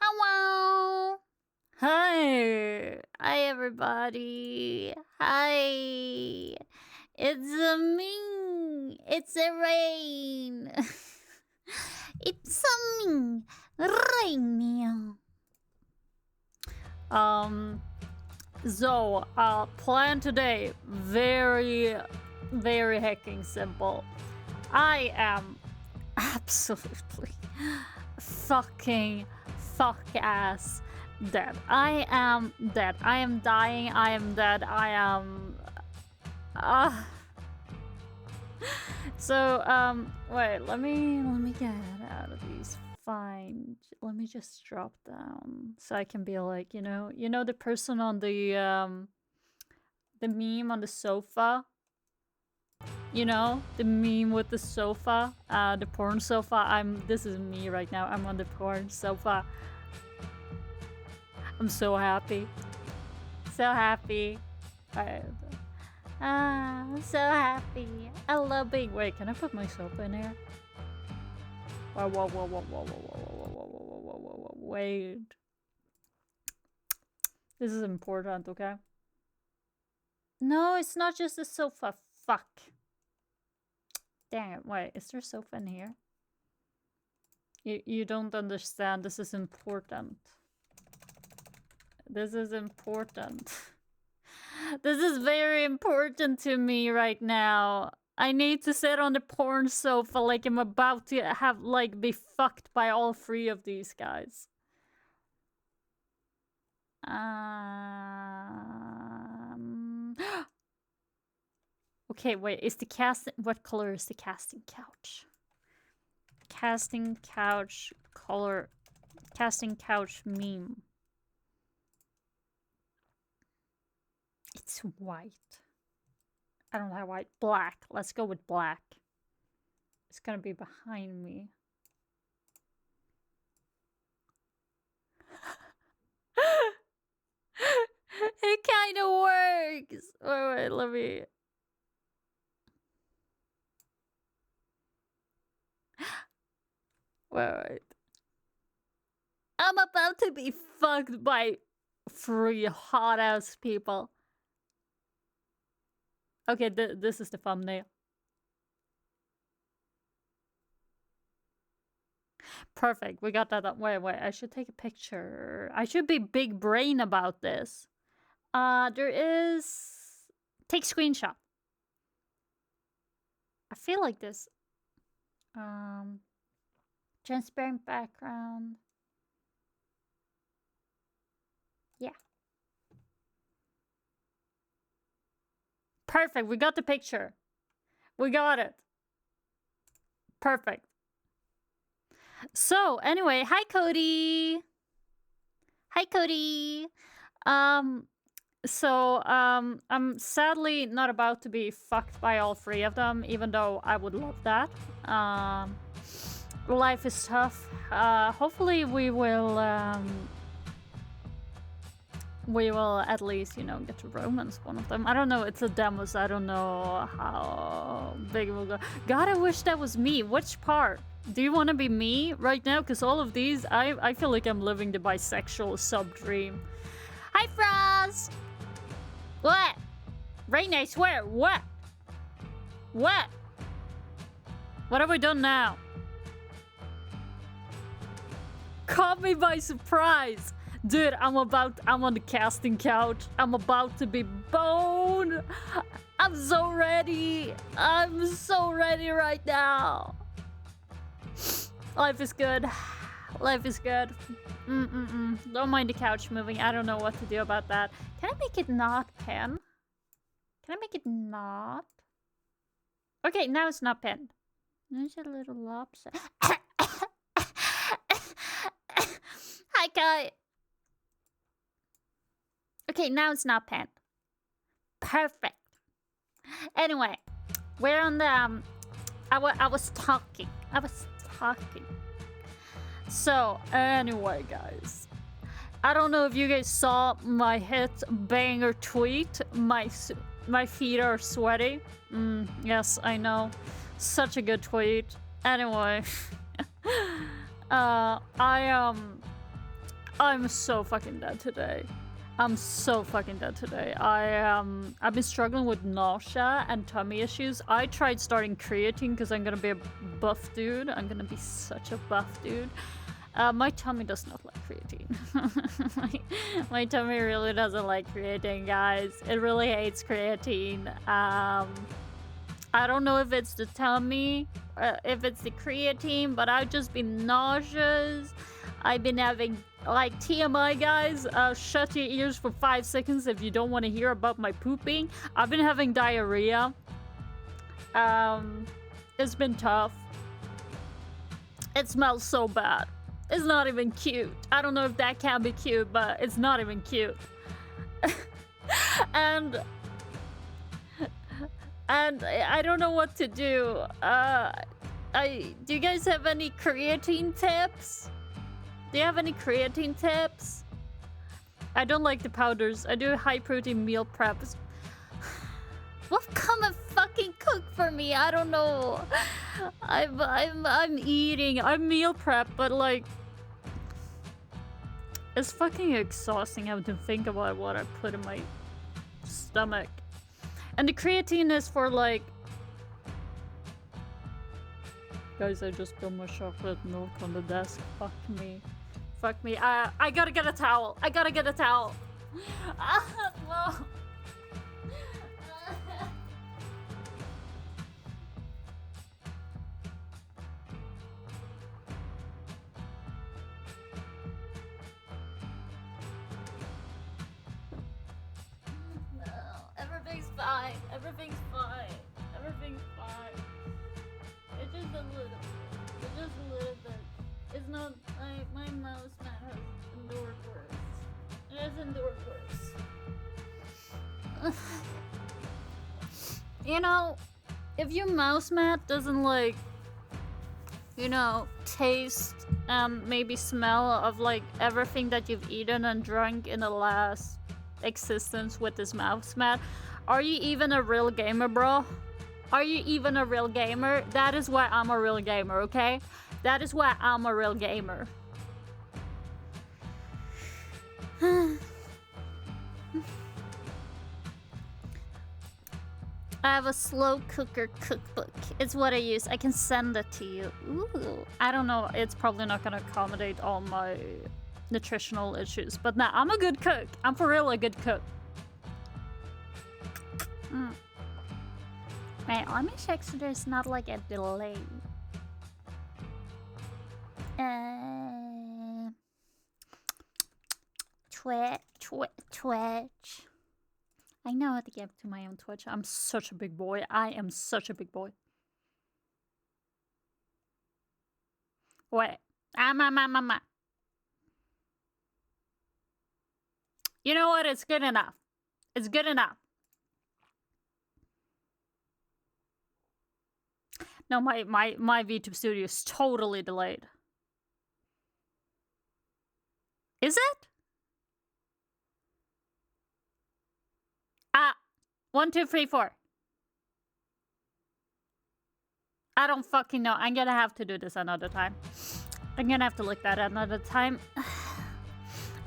Wow wow. Hi. Hi everybody. Hi. It's a me. It's a rain. It's a me. Rain. So, plan today, very hecking simple. I am absolutely fucking fuck ass dead. I am dead. I am dying. I am dead. I am so wait, let me get out of these. Fine. Let me just drop down so I can be like, you know the person on the meme on the sofa. You know, the meme with the sofa, the porn sofa. This is me right now. I'm on the porn sofa. I'm so happy. So happy. I'm so happy. I love being. Wait, can I put my sofa in here? Whoa. Wait. This is important, okay? No, it's not just a sofa. Fuck. Dang it. Wait, is there a sofa in here? You don't understand. This is important. This is important. This is very important to me right now. I need to sit on the porn sofa like I'm about to have, like, be fucked by all three of these guys. Okay, wait, is the what color is the casting couch? Casting couch color, casting couch meme. It's white. I don't have white. Black. Let's go with black. It's gonna be behind me. It kind of works. Wait, let me. Wait. I'm about to be fucked by 3 hot ass people. Okay, this is the thumbnail. Perfect, we got that up. Wait, I should take a picture. I should be big brain about this. There is... Take screenshot. I feel like this. Transparent background. Yeah. Perfect, we got the picture. We got it. Perfect. So, anyway, hi Cody. Hi Cody. So, I'm sadly not about to be fucked by all 3 of them, even though I would love that. Life is tough. Hopefully we will at least, you know, get to romance one of them. I don't know, it's a demo, so I don't know how big it will go. God, I wish that was me. Which part? Do you want to be me right now? Because all of these, I feel like I'm living the bisexual sub-dream. Hi, Frost! What? Rain, I swear, what? What? What have we done now? Caught me by surprise! Dude, I'm on the casting couch. I'm about to be boned. I'm so ready. I'm so ready right now. Life is good. Life is good. Don't mind the couch moving. I don't know what to do about that. Can I make it not pen? Can I make it not? Okay, now it's not pinned. There's a little lopsided. Hi, Kai. Okay, now it's not pinned. Perfect. Anyway, we're on the I was talking. So, anyway, guys. I don't know if you guys saw my hit banger tweet. My feet are sweaty. Yes, I know. Such a good tweet. Anyway. I'm so fucking dead today. I'm so fucking dead today. I've been struggling with nausea and tummy issues. I tried starting creatine because I'm gonna be a buff dude. I'm gonna be such a buff dude. My tummy does not like creatine. my tummy really doesn't like creatine, guys. It really hates creatine. I don't know if it's the tummy, if it's the creatine, but I've just been nauseous. I've been having, like, TMI, guys. Shut your ears for 5 seconds if you don't want to hear about my pooping. I've been having diarrhea. It's been tough. It smells so bad. It's not even cute. I don't know if that can be cute, but it's not even cute. and I don't know what to do. Do you guys have any creatine tips? Do you have any creatine tips? I don't like the powders. I do high protein meal preps. Well, come and fucking cook for me. I don't know. I'm eating. I'm meal prep, but like, it's fucking exhausting having to think about what I put in my stomach. And the creatine is for like... Guys, I just spilled my chocolate milk on the desk. Fuck me. Fuck me. I gotta get a towel. I gotta get a towel. No. Everything's fine. Everything's fine. Everything's fine. It's just a little bit. It's just a little bit. It's not like my mouse mat has endured worse. It has endured worse. You know, if your mouse mat doesn't like, you know, taste and maybe smell of like everything that you've eaten and drunk in the last existence with this mouse mat, are you even a real gamer, bro? Are you even a real gamer? That is why I'm a real gamer, okay? That is why I'm a real gamer. I have a slow cooker cookbook. It's what I use. I can send it to you. Ooh. I don't know. It's probably not gonna accommodate all my nutritional issues. But nah, I'm a good cook. I'm for real a good cook. Wait, let me check so there's not like a delay. Twitch. I know how to get to my own Twitch. I'm such a big boy. I am such a big boy. Wait. You know what? It's good enough. It's good enough. No, my VTube studio is totally delayed. Is it? 1, 2, 3, 4. I don't fucking know. I'm gonna have to do this another time. I'm gonna have to look that another time.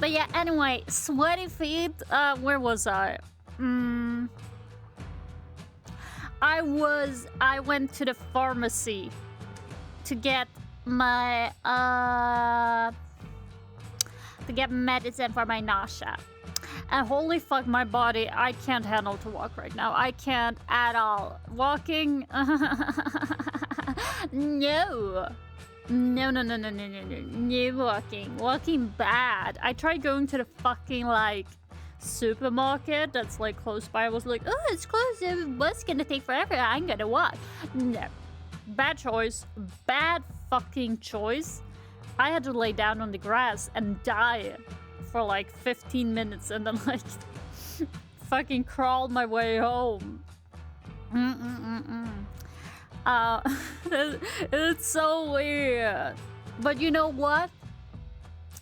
But yeah, anyway, sweaty feet. Where was I? I went to the pharmacy to get my to get medicine for my nausea. And holy fuck, my body, I can't handle to walk right now. I can't at all. Walking, no. No walking. Walking bad. I tried going to the fucking, like, supermarket that's, like, close by. I was like, oh, it's close. The bus gonna take forever. I'm gonna walk. No. Bad choice. Bad fucking choice. I had to lay down on the grass and die for like 15 minutes and then like fucking crawled my way home. It's so weird. But you know what?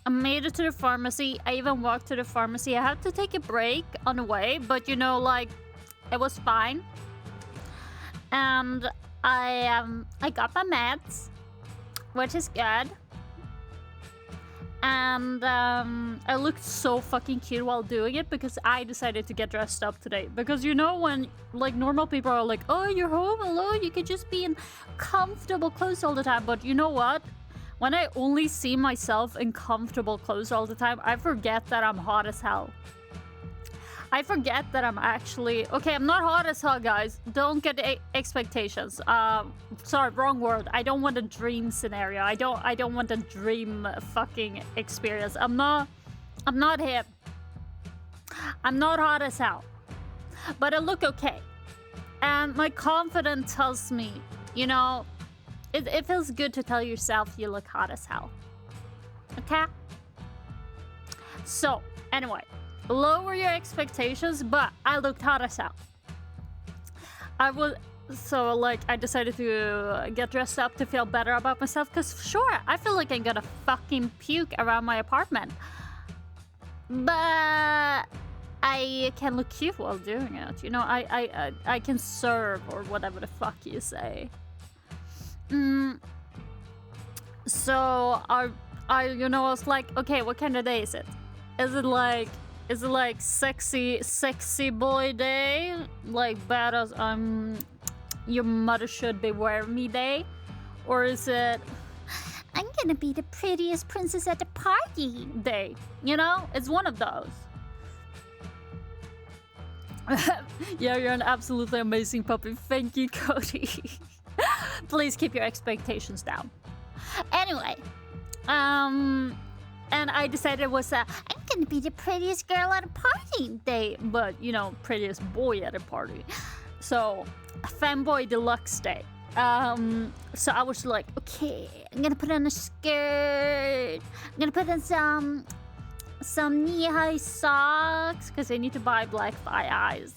I made it to the pharmacy. I even walked to the pharmacy. I had to take a break on the way, but you know, like, it was fine. And I got my meds, which is good. And I looked so fucking cute while doing it because I decided to get dressed up today. Because you know when like normal people are like, oh, you're home alone, you could just be in comfortable clothes all the time. But you know what? When I only see myself in comfortable clothes all the time, I forget that I'm hot as hell. I forget that I'm actually... Okay, I'm not hot as hell, guys. Don't get expectations. Sorry, wrong word. I don't want a dream scenario. I don't want a dream fucking experience. I'm not hip. I'm not hot as hell. But I look okay. And my confidence tells me, you know, it feels good to tell yourself you look hot as hell. Okay? So, anyway. Lower your expectations, but I looked hot as hell. So like I decided to get dressed up to feel better about myself because sure, I feel like I'm gonna fucking puke around my apartment. But I can look cute while doing it. You know, I can serve or whatever the fuck you say. So I you know, I was like, okay, what kind of day is it? Is it like sexy boy day? Like badass, your mother should beware me day? Or is it, I'm gonna be the prettiest princess at the party day? You know, it's one of those. Yeah, you're an absolutely amazing puppy. Thank you, Cody. Please keep your expectations down. Anyway, and I decided it was I'm gonna be the prettiest girl at a party day, but you know, prettiest boy at a party. So, fanboy deluxe day. So I was like, okay, I'm gonna put on a skirt. I'm gonna put on some knee-high socks because I need to buy black thigh eyes.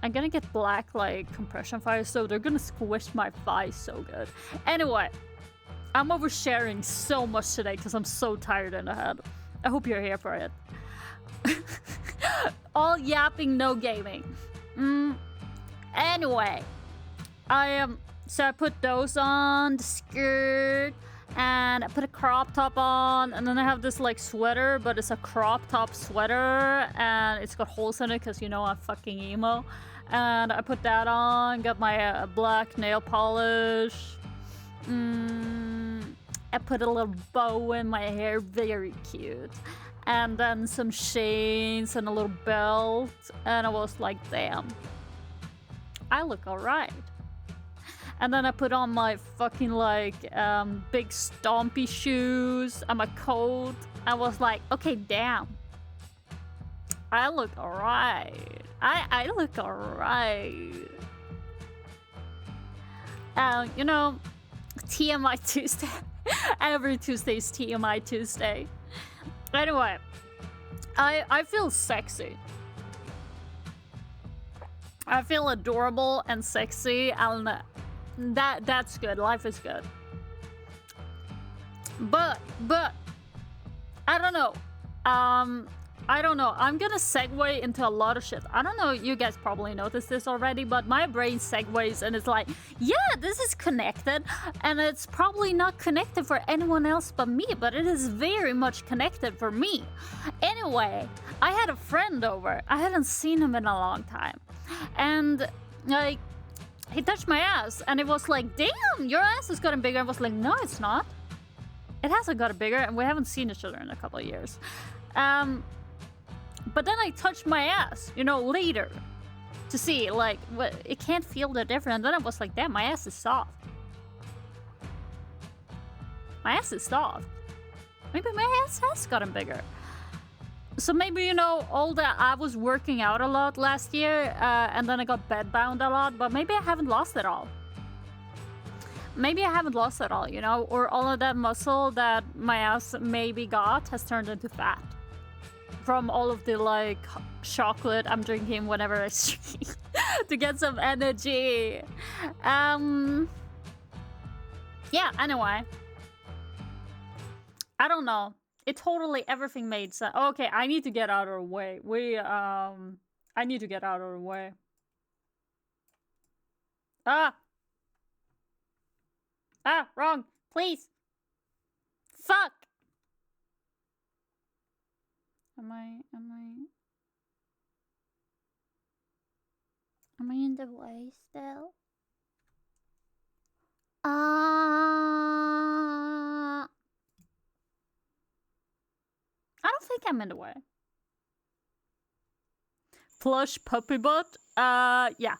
I'm gonna get black like compression thighs, so they're gonna squish my thighs so good. Anyway. I'm oversharing so much today because I'm so tired in the head. I hope you're here for it. All yapping, no gaming. Anyway, so I put those on, the skirt, and I put a crop top on, and then I have this like sweater, but it's a crop top sweater, and it's got holes in it because you know I'm fucking emo. And I put that on, got my black nail polish. I put a little bow in my hair, very cute. And then some chains and a little belt. And I was like, damn, I look alright. And then I put on my fucking like big stompy shoes and my coat. I was like, okay, damn, I look alright. I look alright. You know, TMI Tuesday. Every Tuesday is TMI Tuesday. Anyway, I feel sexy. I feel adorable and sexy, and that's good. Life is good. But I don't know. I don't know. I'm gonna segue into a lot of shit. I don't know, you guys probably noticed this already, but my brain segues and it's like, yeah, this is connected. And it's probably not connected for anyone else but me, but it is very much connected for me. Anyway, I had a friend over. I hadn't seen him in a long time. And like, he touched my ass and it was like, damn, your ass has gotten bigger. I was like, no, it's not. It hasn't gotten bigger and we haven't seen each other in a couple of years. But then I touched my ass, you know, later to see, like, it can't feel that different. And then I was like, damn, my ass is soft. My ass is soft. Maybe my ass has gotten bigger. So maybe, you know, all that I was working out a lot last year, and then I got bedbound a lot, but maybe I haven't lost it all. Maybe I haven't lost it all, you know, or all of that muscle that my ass maybe got has turned into fat. From all of the, like, chocolate I'm drinking whenever I stream to get some energy. Yeah, anyway. I don't know. It totally, everything made sense. Okay, I need to get out of the way. I need to get out of the way. Ah! Ah, wrong. Please. Fuck. Am I in the way still? I don't think I'm in the way. Plush puppy butt? Yeah.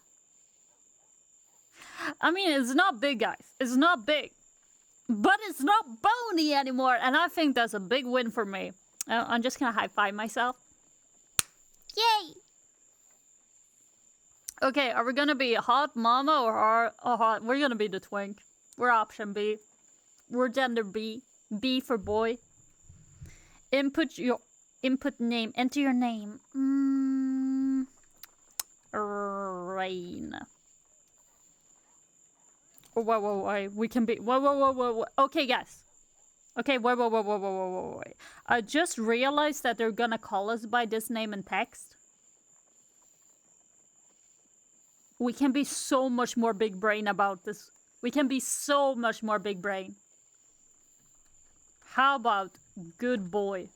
I mean, it's not big, guys. It's not big. But it's not bony anymore, and I think that's a big win for me. I'm just gonna high-five myself. Yay! Okay, are we gonna be hot mama or hot? We're gonna be the twink. We're option B. We're gender B. B for boy. Input name. Enter your name. Rain. Wait. We can be. Whoa. Okay, guys. Okay, wait. I just realized that they're gonna call us by this name in text. We can be so much more big brain about this. We can be so much more big brain. How about good boy?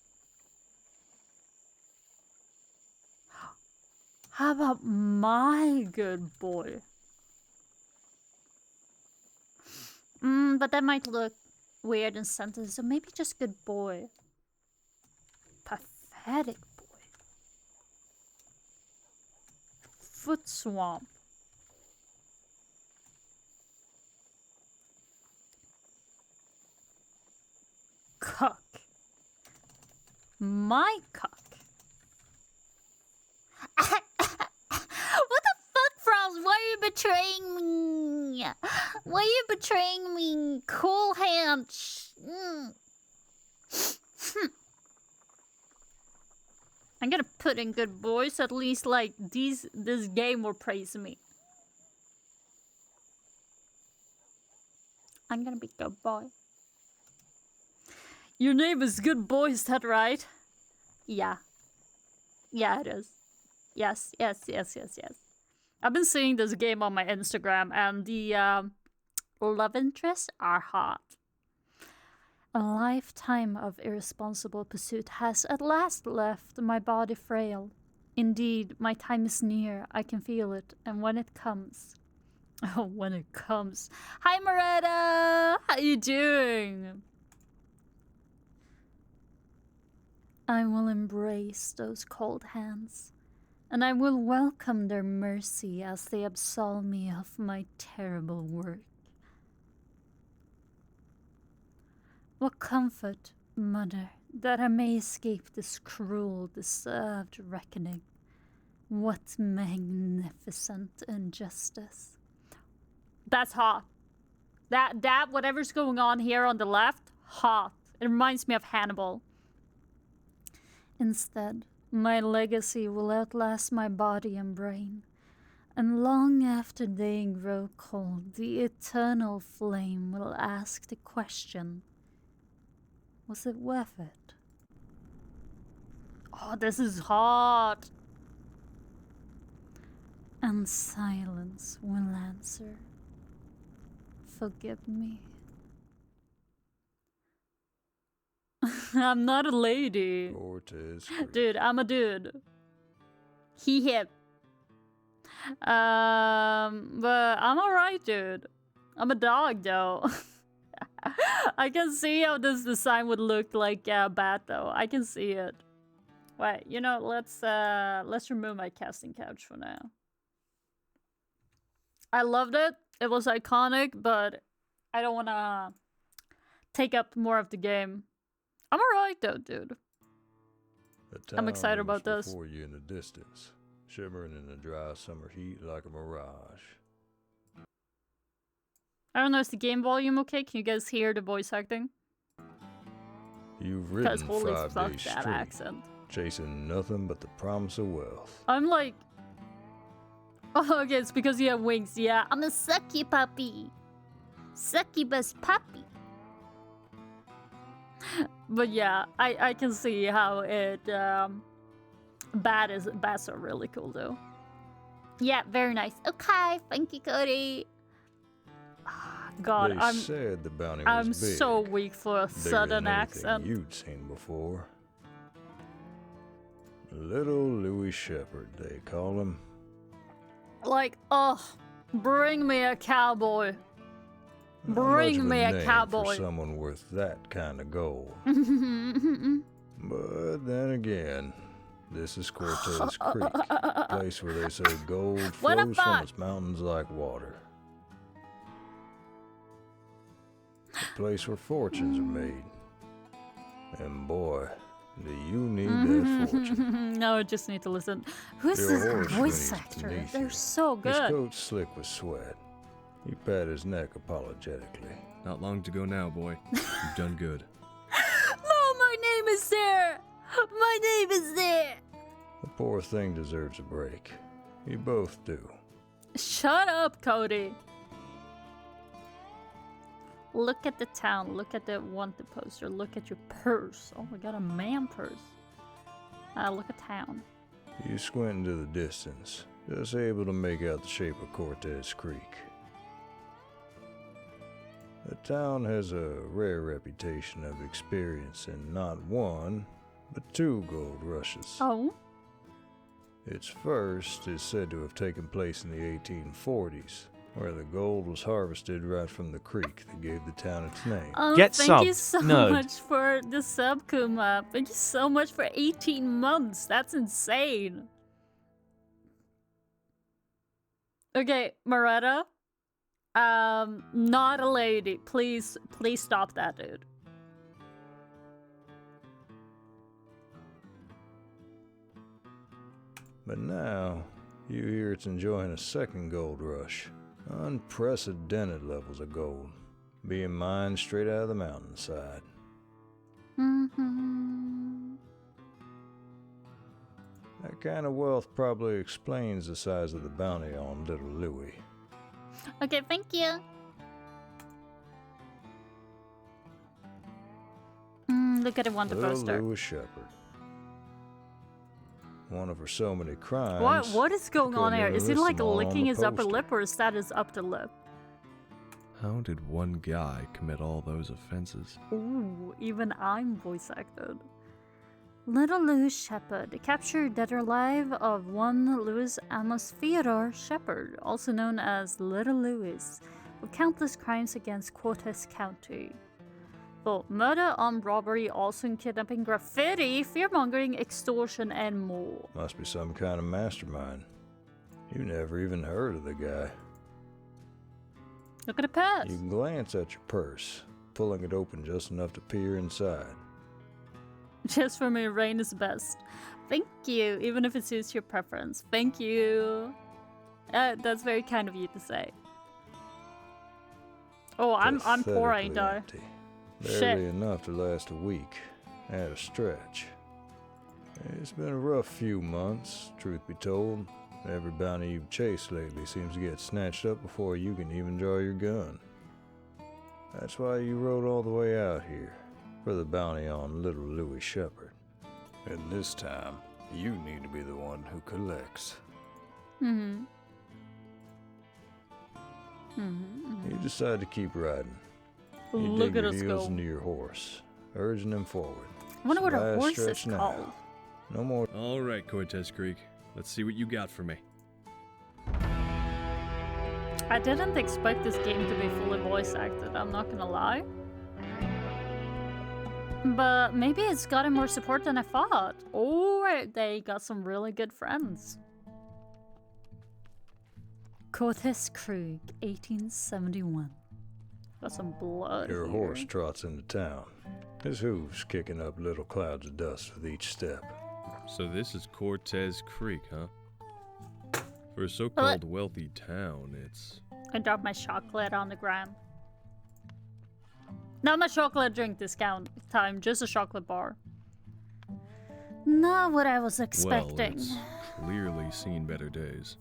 How about my good boy? But that might look weird in sentence, so maybe just good boy. Pathetic boy. Foot swamp. Cuck. My cuck. What the fuck, Frost? Why are you betraying me? Why are you betraying me? Cool hand. I'm gonna put in good boys. At least, like, this game will praise me. I'm gonna be good boy. Your name is Good Boy, is that right? Yeah. Yeah, it is. Yes. I've been seeing this game on my Instagram, and the love interests are hot. A lifetime of irresponsible pursuit has at last left my body frail. Indeed, my time is near. I can feel it, and when it comes... Oh, when it comes... Hi, Moretta! How you doing? I will embrace those cold hands, and I will welcome their mercy as they absolve me of my terrible work. What comfort, mother, that I may escape this cruel, deserved reckoning. What magnificent injustice. That's hot. That whatever's going on here on the left, hot. It reminds me of Hannibal. Instead, my legacy will outlast my body and brain, and long after they grow cold, the eternal flame will ask the question, was it worth it? Oh, this is hot! And silence will answer, forgive me. I'm not a lady. Dude, I'm a dude. He hip. But I'm alright, dude. I'm a dog, though. I can see how this design would look like bad, though. I can see it. Wait, you know, let's remove my casting couch for now. I loved it. It was iconic, but I don't want to take up more of the game. I'm alright though, dude. I'm excited about this. Before you in the distance, shimmering in the dry summer heat like a mirage. I don't know, is the game volume okay? Can you guys hear the voice acting? You've ridden 5 days that straight, accent. chasing nothing but the promise of wealth. I'm like... Oh, okay, it's because you have wings, yeah. I'm a sucky puppy. Succubus puppy. But yeah, I can see how it bats are really cool though. Yeah, very nice. Okay, thank you, Cody. God, They said the bounty was I'm big, so weak for a bigger southern than anything accent. you'd seen before. Little Louis Shepherd, they call him. Like, bring me a cowboy. Not Bring much of me a name cowboy. for someone worth that kind of gold. But then again, this is Cortez Creek, a place where they say gold What the flows from fuck? its mountains like water. A place where fortunes are made. And boy, do you need that fortune. No, I just need to listen. Who's Your this horse voice when he's actor? beneath They're you. so His good. coat's slick with sweat. You pat his neck apologetically. Not long to go now, boy. You've done good. No, my name is there. My name is there. The poor thing deserves a break. You both do. Shut up, Cody. Look at the town. Look at the wanted poster. Look at your purse. Oh, we got a man purse. Look at town. You squint into the distance, just able to make out the shape of Cortez Creek. The town has a rare reputation of experiencing not one, but two gold rushes. Oh? Its first is said to have taken place in the 1840s, where the gold was harvested right from the creek that gave the town its name. Oh, Get thank you subbed, so nerd. much for the sub, Kuma. Thank you so much for 18 months. That's insane. Okay, Moretta. Not a lady. Please stop that, dude. But now, you hear it's enjoying a second gold rush. Unprecedented levels of gold, being mined straight out of the mountainside. That kind of wealth probably explains the size of the bounty on little Louis. Okay, thank you. Look at the wanted Little poster. Louis Shepherd. One of her so many crimes. What is going on here? couldn't Is he list like them all on licking the his upper poster. lip, or is that his upper lip? How did one guy commit all those offenses? Ooh, even I'm voice acted. Little Louis Shepherd, captured dead or alive of one Louis Amos Theodore Shepherd, also known as Little Louis, with countless crimes against Cortez County. For murder, armed robbery, arson, kidnapping, graffiti, fearmongering, extortion, and more. Must be some kind of mastermind. You never even heard of the guy. Look at the purse. You glance at your purse, pulling it open just enough to peer inside. Just for me, rain is best. Thank you, even if it suits your preference. Thank you. That's very kind of you to say. Oh, I'm poor, ain't Pathetically I? empty. Shit. Barely enough to last a week, at a stretch. It's been a rough few months, truth be told. Every bounty you've chased lately seems to get snatched up before you can even draw your gun. That's why you rode all the way out here, for the bounty on little Louis Shepherd. And this time, you need to be the one who collects. You decide to keep riding. You Look dig at your us heels go. into your horse, urging him forward. I wonder what a Last horse is stretch now. called. No more. All right, Cortez Creek. Let's see what you got for me. I didn't expect this game to be fully voice acted, I'm not gonna lie. But maybe it's gotten more support than I thought. Or they got some really good friends. Cortez Creek, 1871. Got some blood Your here. horse trots into town, his hooves kicking up little clouds of dust with each step. So this is Cortez Creek, huh? For a so-called wealthy town, it's... I dropped my chocolate on the ground. Not my chocolate drink discount time, just a chocolate bar. Not what I was expecting. Well, it's clearly seen better days.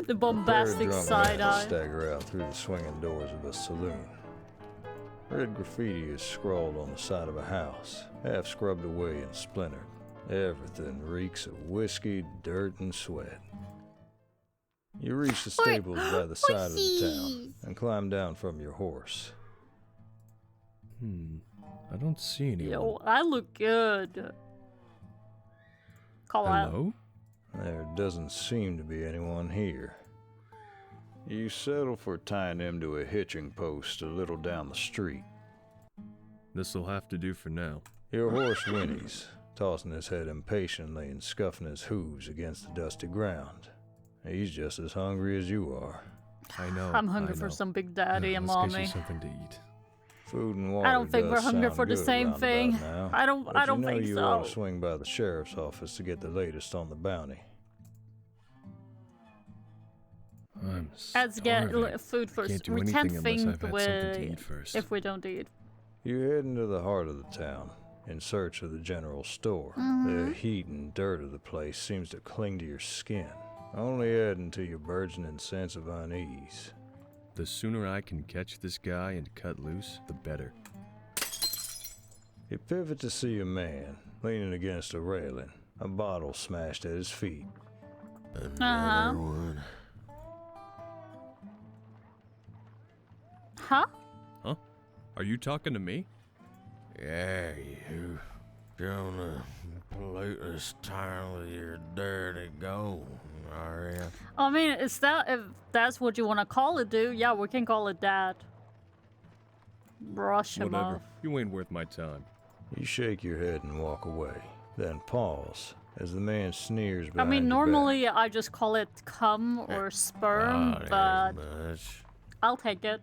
The bombastic Drunk side men eye. stagger out through the swinging doors of a saloon. Red graffiti is scrawled on the side of a house, half scrubbed away and splintered. Everything reeks of whiskey, dirt, and sweat. You reach the stables by the side of the town and climb down from your horse. I don't see anyone. Yo, I look good. Call out. Hello? There doesn't seem to be anyone here. You settle for tying him to a hitching post a little down the street. This'll have to do for now. Your horse whinnies, tossing his head impatiently and scuffing his hooves against the dusty ground. He's just as hungry as you are. I know. I'm hungry I for know. some big daddy and Let's get mommy. you something to eat. Food and water. I don't think we're does hungry sound for the good same round thing. about now, I don't but you know think you so. ought to swing by the sheriff's office to get the latest on the bounty. I'm Let's get starving. food first. Can't do We anything can't unless think I've had something to eat first. if we don't eat. You head into the heart of the town in search of the general store. The heat and dirt of the place seems to cling to your skin, only adding to your burgeoning sense of unease. The sooner I can catch this guy and cut loose, the better. You pivot to see a man leaning against a railing, a bottle smashed at his feet. Another one. Huh? Huh? Are you talking to me? Yeah, you. Gonna pollute this town with your dirty gold, are ya? I mean, if that's what you want to call it, dude? Yeah, we can call it that. Brush him Whatever. off. You ain't worth my time. You shake your head and walk away, then pause as the man sneers I behind mean, your normally I just call it cum or sperm, Not but as much. I'll take it.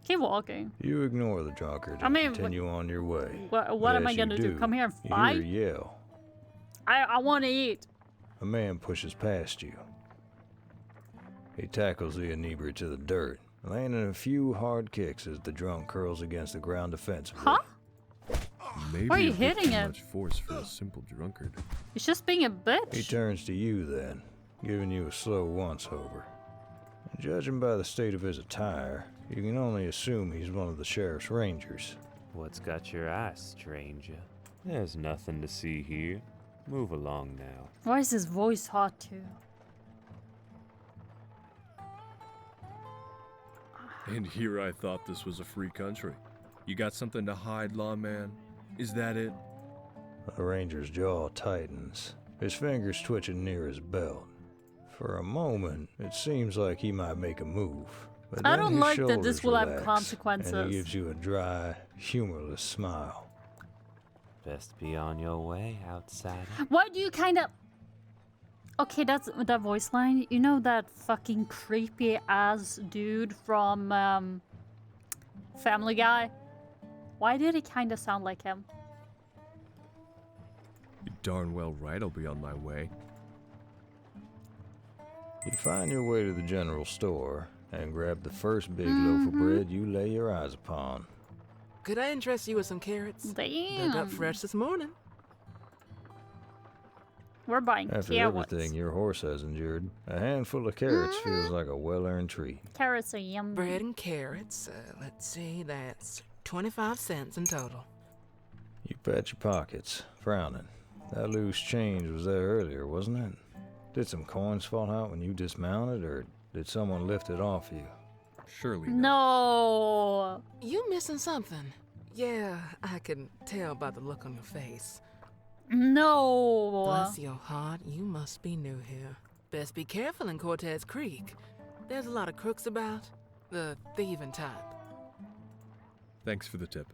Keep walking. back. You ignore the drunkard and I mean, continue on your way. What am I As gonna you do? Come here and You fight? hear a yell. I want to eat. A man pushes past you. He tackles the inebriate to the dirt, landing a few hard kicks as the drunk curls against the ground defensively. Huh? Maybe Why are you a bit hitting too him? much force for a simple drunkard. He's just being a He bitch. turns to you then, giving you a slow once-over. Judging by the state of his attire, you can only assume he's one of the sheriff's rangers. What's got your eye, stranger? There's nothing to see here. Move along now. Why is his voice hot too? And here I thought this was a free country. You got something to hide, lawman? Is that it? The ranger's jaw tightens, his fingers twitching near his belt. For a moment, it seems like he might make a move. But I then don't his like that this shoulders will have relax, consequences. And he gives you a dry, humorless smile. Best be on your way, outsider. Why do you kind of... Okay, that's that voice line. You know that fucking creepy ass dude from Family Guy? Why did he kind of sound like him? You darn well right I'll be on my way. You find your way to the general store and grab the first big loaf of bread you lay your eyes upon. Could I interest you with some carrots? Dug up Damn. fresh this morning. We're buying After carrots. everything your horse has endured, a handful of carrots feels like a well-earned treat. Carrots are yummy. Bread and carrots. Let's see, that's 25 cents in total. You pat your pockets, frowning. That loose change was there earlier, wasn't it? Did some coins fall out when you dismounted, or did someone lift it off you? Surely not. No. You missing something? Yeah, I can tell by the look on your face. No. Bless your heart, you must be new here. Best be careful in Cortez Creek. There's a lot of crooks about. The thieving type. Thanks for the tip.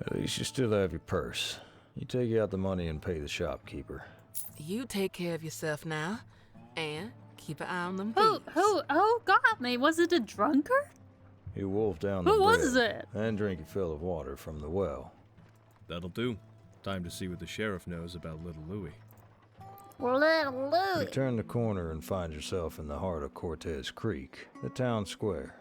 At least you still have your purse. You take out the money and pay the shopkeeper. You take care of yourself now. And keep an eye on them Who thieves. got me? Was it a drunkard? You wolf down the Who bread was it? and drink your fill of water from the well. That'll do. Time to see what the sheriff knows about little Louie. Little You Louie. turn the corner and find yourself in the heart of Cortez Creek, the town square.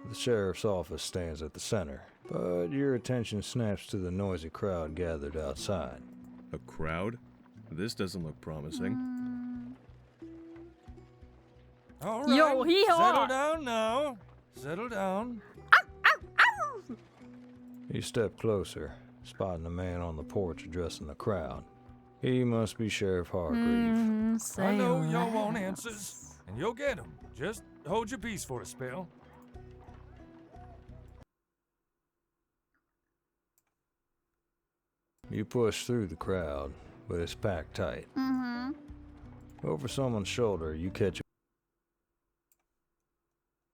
The sheriff's office stands at the center, but your attention snaps to the noisy crowd gathered outside. A crowd? This doesn't look promising. All right. Yo, he Settle hot. down now. Settle down. You step closer, spotting a man on the porch addressing the crowd. He must be Sheriff Hargreave. I know y'all want answers, and you'll get them. Just hold your peace for a spell. You push through the crowd, but it's packed tight. Mm-hmm. Over someone's shoulder, you catch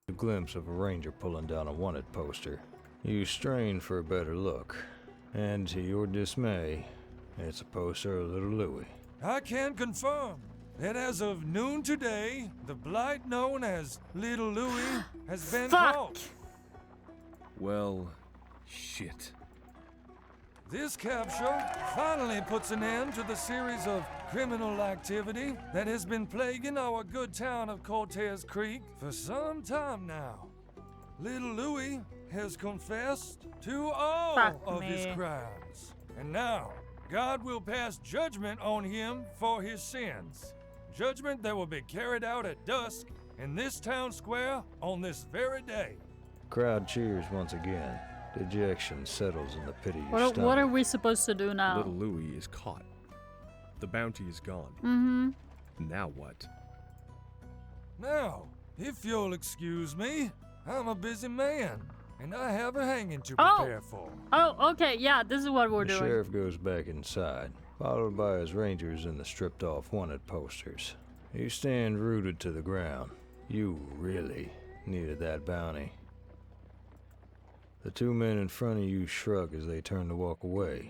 a glimpse of a ranger pulling down a wanted poster. You strain for a better look, and to your dismay, it's a poster of little Louie. I can confirm that as of noon today, the blight known as Little Louie has been Fuck! caught. Well, shit. This capture finally puts an end to the series of criminal activity that has been plaguing our good town of Cortez Creek for some time now. Little Louie has confessed to all Fuck of his me. crimes. And now, God will pass judgment on him for his sins. Judgment that will be carried out at dusk in this town square on this very day. Crowd cheers once again. Dejection settles in the pit of your What stomach. are we supposed to do now? Little Louie is caught. The bounty is gone. Mm-hmm. Now what? Now, if you'll excuse me, I'm a busy man, and I have a hanging to Oh. prepare for. Oh, okay, yeah, this is what we're The doing. sheriff goes back inside, followed by his rangers and the stripped-off wanted posters. You stand rooted to the ground. You really needed that bounty. The two men in front of you shrug as they turn to walk away.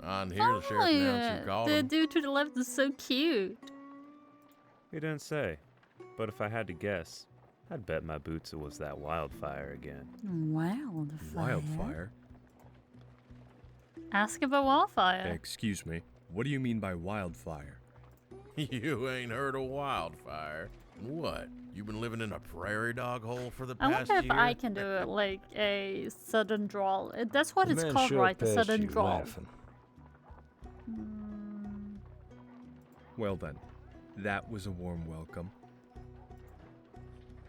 On here, the sheriff announced you called the him. dude to the left is so cute. He didn't say. But if I had to guess, I'd bet my boots it was that wildfire again. Wildfire. Wildfire? Ask about wildfire. Excuse me. What do you mean by wildfire? You ain't heard of wildfire. What? You been living in a prairie dog hole for the I past wonder if year? I can do it like a sudden drawl. That's what The it's men called, shove right? The past sudden you, drawl. laughing. Well then, that was a warm welcome.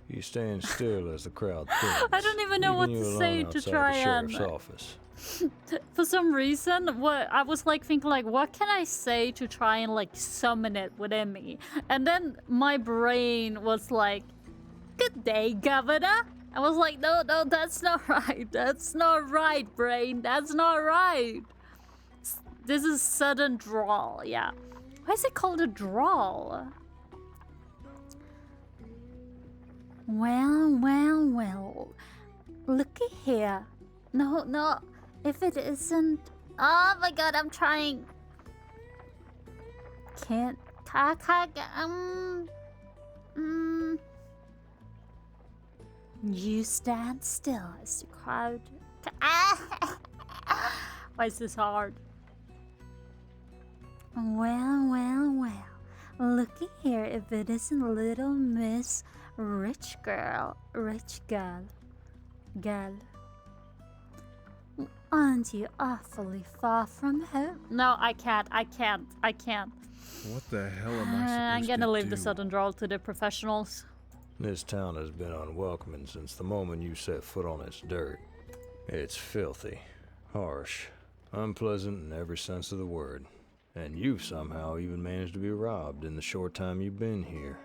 You stand still as the crowd thins. I don't even know what leaving to you say alone to outside try the and. sheriff's office. For some reason, what I was like thinking, like, what can I say to try and like summon it within me? And then my brain was like, "Good day, Governor." I was like, "No, that's not right. That's not right, brain. That's not right." This is sudden drawl. Yeah. Why is it called a drawl? Well. Looky here. No. If it isn't... Oh my god, I'm trying. Can't... You stand still as the crowd... Why is this hard? Well. Looky here, if it isn't little Miss Rich Gal. Aren't you awfully far from home? No, I can't. What the hell am I supposed I'm to gonna leave the do? sudden drawl to the professionals. This town has been unwelcoming since the moment you set foot on its dirt. It's filthy, harsh, unpleasant in every sense of the word. And you've somehow even managed to be robbed in the short time you've been here.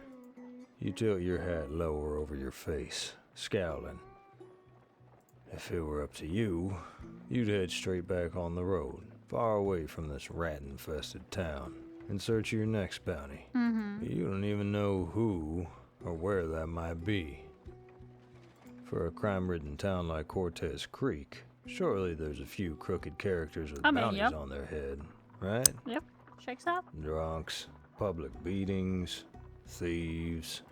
You tilt your hat lower over your face, scowling. If it were up to you, you'd head straight back on the road, far away from this rat-infested town, in search of your next bounty. You don't even know who or where that might be. For a crime-ridden town like Cortez Creek, surely there's a few crooked characters with bounties yep. on their head, right? Yep, checks out. Drunks, public beatings, thieves.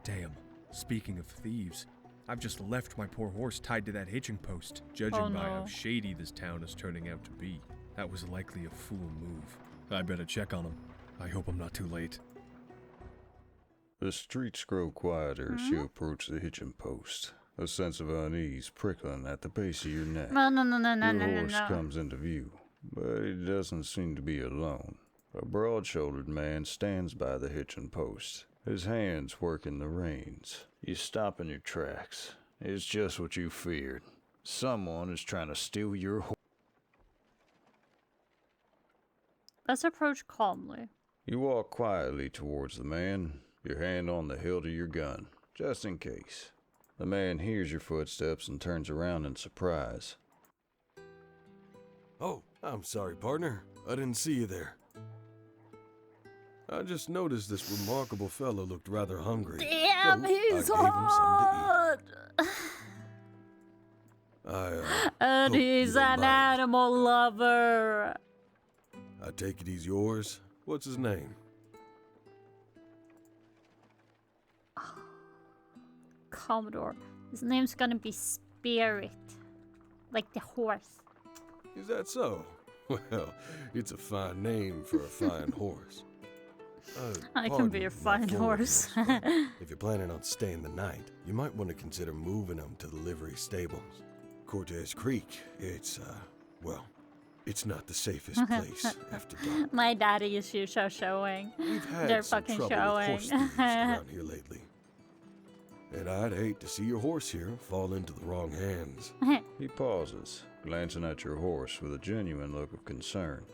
Damn. Speaking of thieves, I've just left my poor horse tied to that hitching post. Judging Oh, by how no. shady this town is turning out to be, that was likely a fool move. I better check on him. I hope I'm not too late. The streets grow quieter as you approach the hitching post, a sense of unease prickling at the base of your neck. No. Your horse comes into view, but he doesn't seem to be alone. A broad-shouldered man stands by the hitching post, his hands working the reins. You stop in your tracks. It's just what you feared. Someone is trying to steal your horse. Let's approach calmly. You walk quietly towards the man, your hand on the hilt of your gun, just in case. The man hears your footsteps and turns around in surprise. Oh, I'm sorry, partner. I didn't see you there. I just noticed this remarkable fellow looked rather hungry. Damn, So he's I gave him hot. something to eat. And hope you he's don't an mind. animal lover. I take it he's yours? What's his name? Commodore. His name's gonna be Spirit. Like the horse. Is that so? Well, it's a fine name for a fine horse. I can be pardon a my fine horse. forwardness, but if you're planning on staying the night, you might want to consider moving them to the livery stables. Cortez Creek, it's, well, it's not the safest place after dark. My daddy issues are showing. We've had They're some fucking trouble with horse showing. thieves around here lately. And I'd hate to see your horse here fall into the wrong hands. He pauses, glancing at your horse with a genuine look of concern.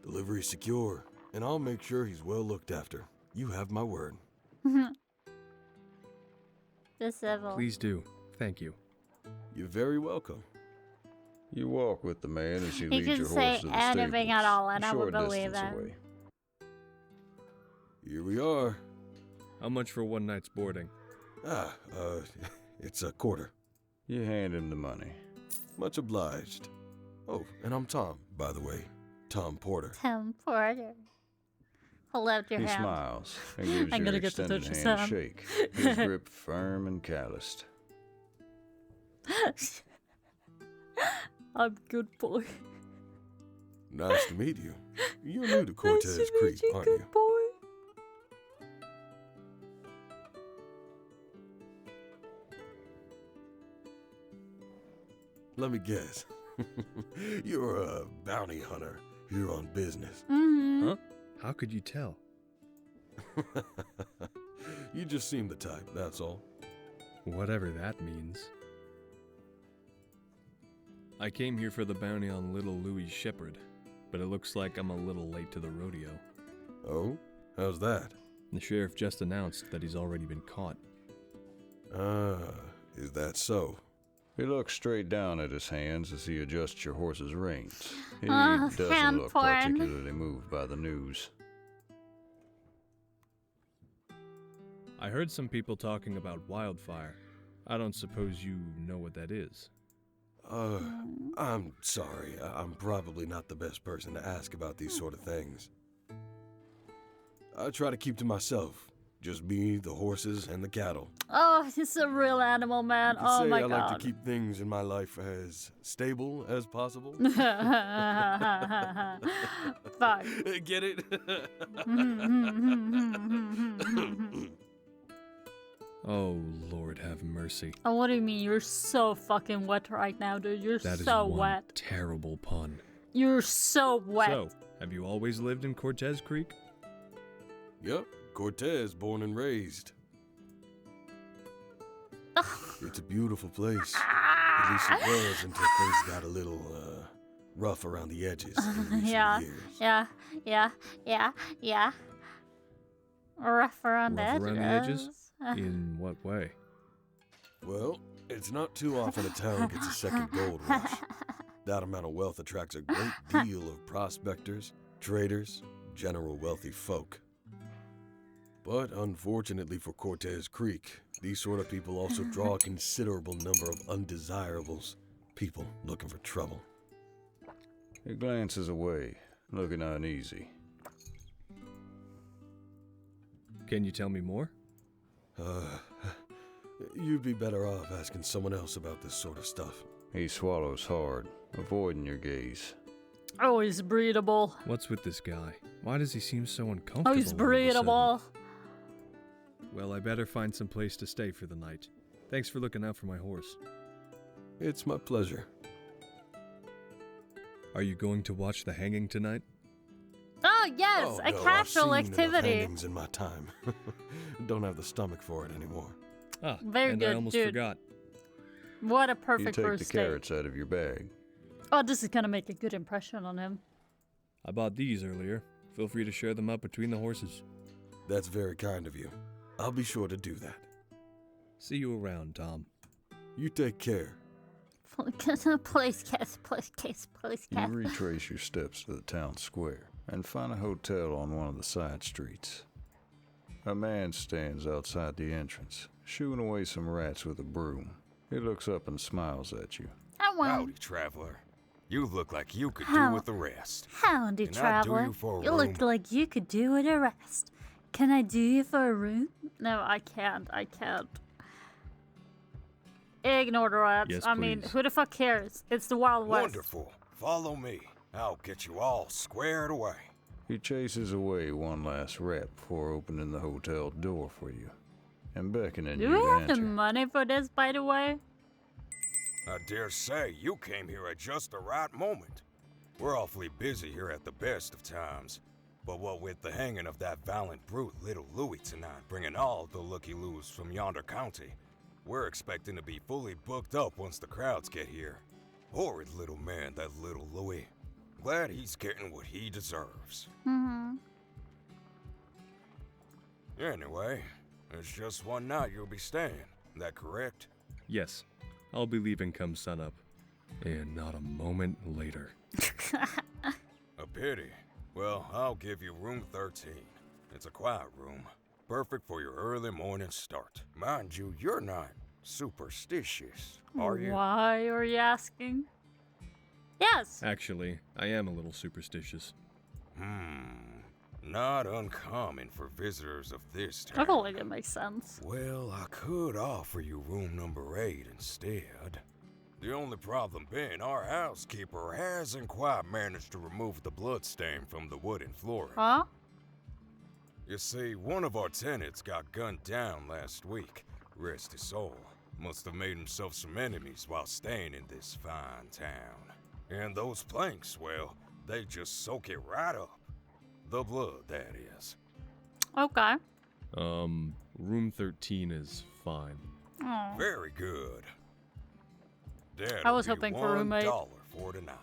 The livery's secure, and I'll make sure he's well looked after. You have my word. The civil. Please do. Thank you. You're very welcome. You walk with the man as he He leads can your say horse to the anything stables, at all, and a I would short believe distance him. away. Here we are. How much for one night's boarding? It's a quarter. You hand him the money. Much obliged. Oh, and I'm Tom, by the way. Tom Porter. Tim Porter. Hold out your He hand. smiles and gives I'm you gonna an get to extended touch his hand hand. shake, his grip firm and calloused. I'm good boy. Nice to meet you. You're new to Nice Cortez to meet Creek, you, aren't good you? boy. Let me guess. You're a bounty hunter here on business. Mm-hmm. Huh? How could you tell? You just seem the type, that's all. Whatever that means. I came here for the bounty on little Louis Shepherd, but it looks like I'm a little late to the rodeo. Oh? How's that? The sheriff just announced that he's already been caught. Ah, is that so? He looks straight down at his hands as he adjusts your horse's reins. He hand doesn't look porn. particularly moved by the news. I heard some people talking about wildfire. I don't suppose you know what that is. I'm sorry. I'm probably not the best person to ask about these sort of things. I try to keep to myself. Just me, the horses, and the cattle. Oh, he's a real animal, man. You could Oh say my I god. like to keep things in my life as stable as possible. Fuck. Get it? Oh, Lord have mercy. Oh, what do you mean? You're so fucking wet right now, dude. You're That is so one wet. terrible pun. You're so wet. So, have you always lived in Cortez Creek? Yep, Cortez, born and raised. It's a beautiful place. At least it was until things got a little, rough around the edges in recent Yeah, years. yeah. Rough around the Rough edges. around the edges? In what way? Well, it's not too often a town gets a second gold rush. That amount of wealth attracts a great deal of prospectors, traders, general wealthy folk. But unfortunately for Cortez Creek, these sort of people also draw a considerable number of undesirables, people looking for trouble. He glances away, looking uneasy. Can you tell me more? You'd be better off asking someone else about this sort of stuff. He swallows hard, avoiding your gaze. Oh, he's breedable. What's with this guy? Why does he seem so uncomfortable? Oh, he's all of a sudden? breedable. Well, I better find some place to stay for the night. Thanks for looking out for my horse. It's my pleasure. Are you going to watch the hanging tonight? Oh, yes, Oh, a no, casual I've seen enough activity. hangings in my time. Don't have the stomach for it anymore. Ah, Very and good, I almost dude. forgot. What a You perfect take the first date. carrots out of your bag. Oh, this is gonna make a good impression on him. I bought these earlier. Feel free to share them up between the horses. That's very kind of you. I'll be sure to do that. See you around, Tom. You take care. Police case, police case, police You case. retrace your steps to the town square and find a hotel on one of the side streets. A man stands outside the entrance, shooing away some rats with a broom. He looks up and smiles at you. Howdy, traveler. You look like you could How- do with the rest. Howdy, Can I do traveler. you for a You room? look like you could do with a rest. Can I do you for a room? No, I can't. I can't. Ignore the rats. Yes, I mean, please. who the fuck cares? It's the Wild West. Wonderful. Follow me. I'll get you all squared away. He chases away one last rat before opening the hotel door for you and beckoning Do you we to have the enter. money for this, by the way? I dare say you came here at just the right moment. We're awfully busy here at the best of times. But what with the hanging of that valiant brute, Little Louie, tonight, bringing all the looky-loos from yonder county, we're expecting to be fully booked up once the crowds get here. Horrid little man, that Little Louie. Glad he's getting what he deserves. Mm-hmm. Anyway, it's just one night you'll be staying. That correct? Yes, I'll be leaving come sunup. And not a moment later. A pity. Well, I'll give you room 13. It's a quiet room. Perfect for your early morning start. Mind you, you're not superstitious, are you? Why are you asking? Yes. Actually, I am a little superstitious. Not uncommon for visitors of this I town. feel like it makes sense. Well, I could offer you room number 8 instead. The only problem being our housekeeper hasn't quite managed to remove the bloodstain from the wooden flooring. Huh? You see, one of our tenants got gunned down last week. Rest his soul. Must have made himself some enemies while staying in this fine town. And those planks, well, they just soak it right up. The blood, that is. Okay. Room 13 is fine. Aw. Very good. I was hoping for a roommate. $1 for tonight.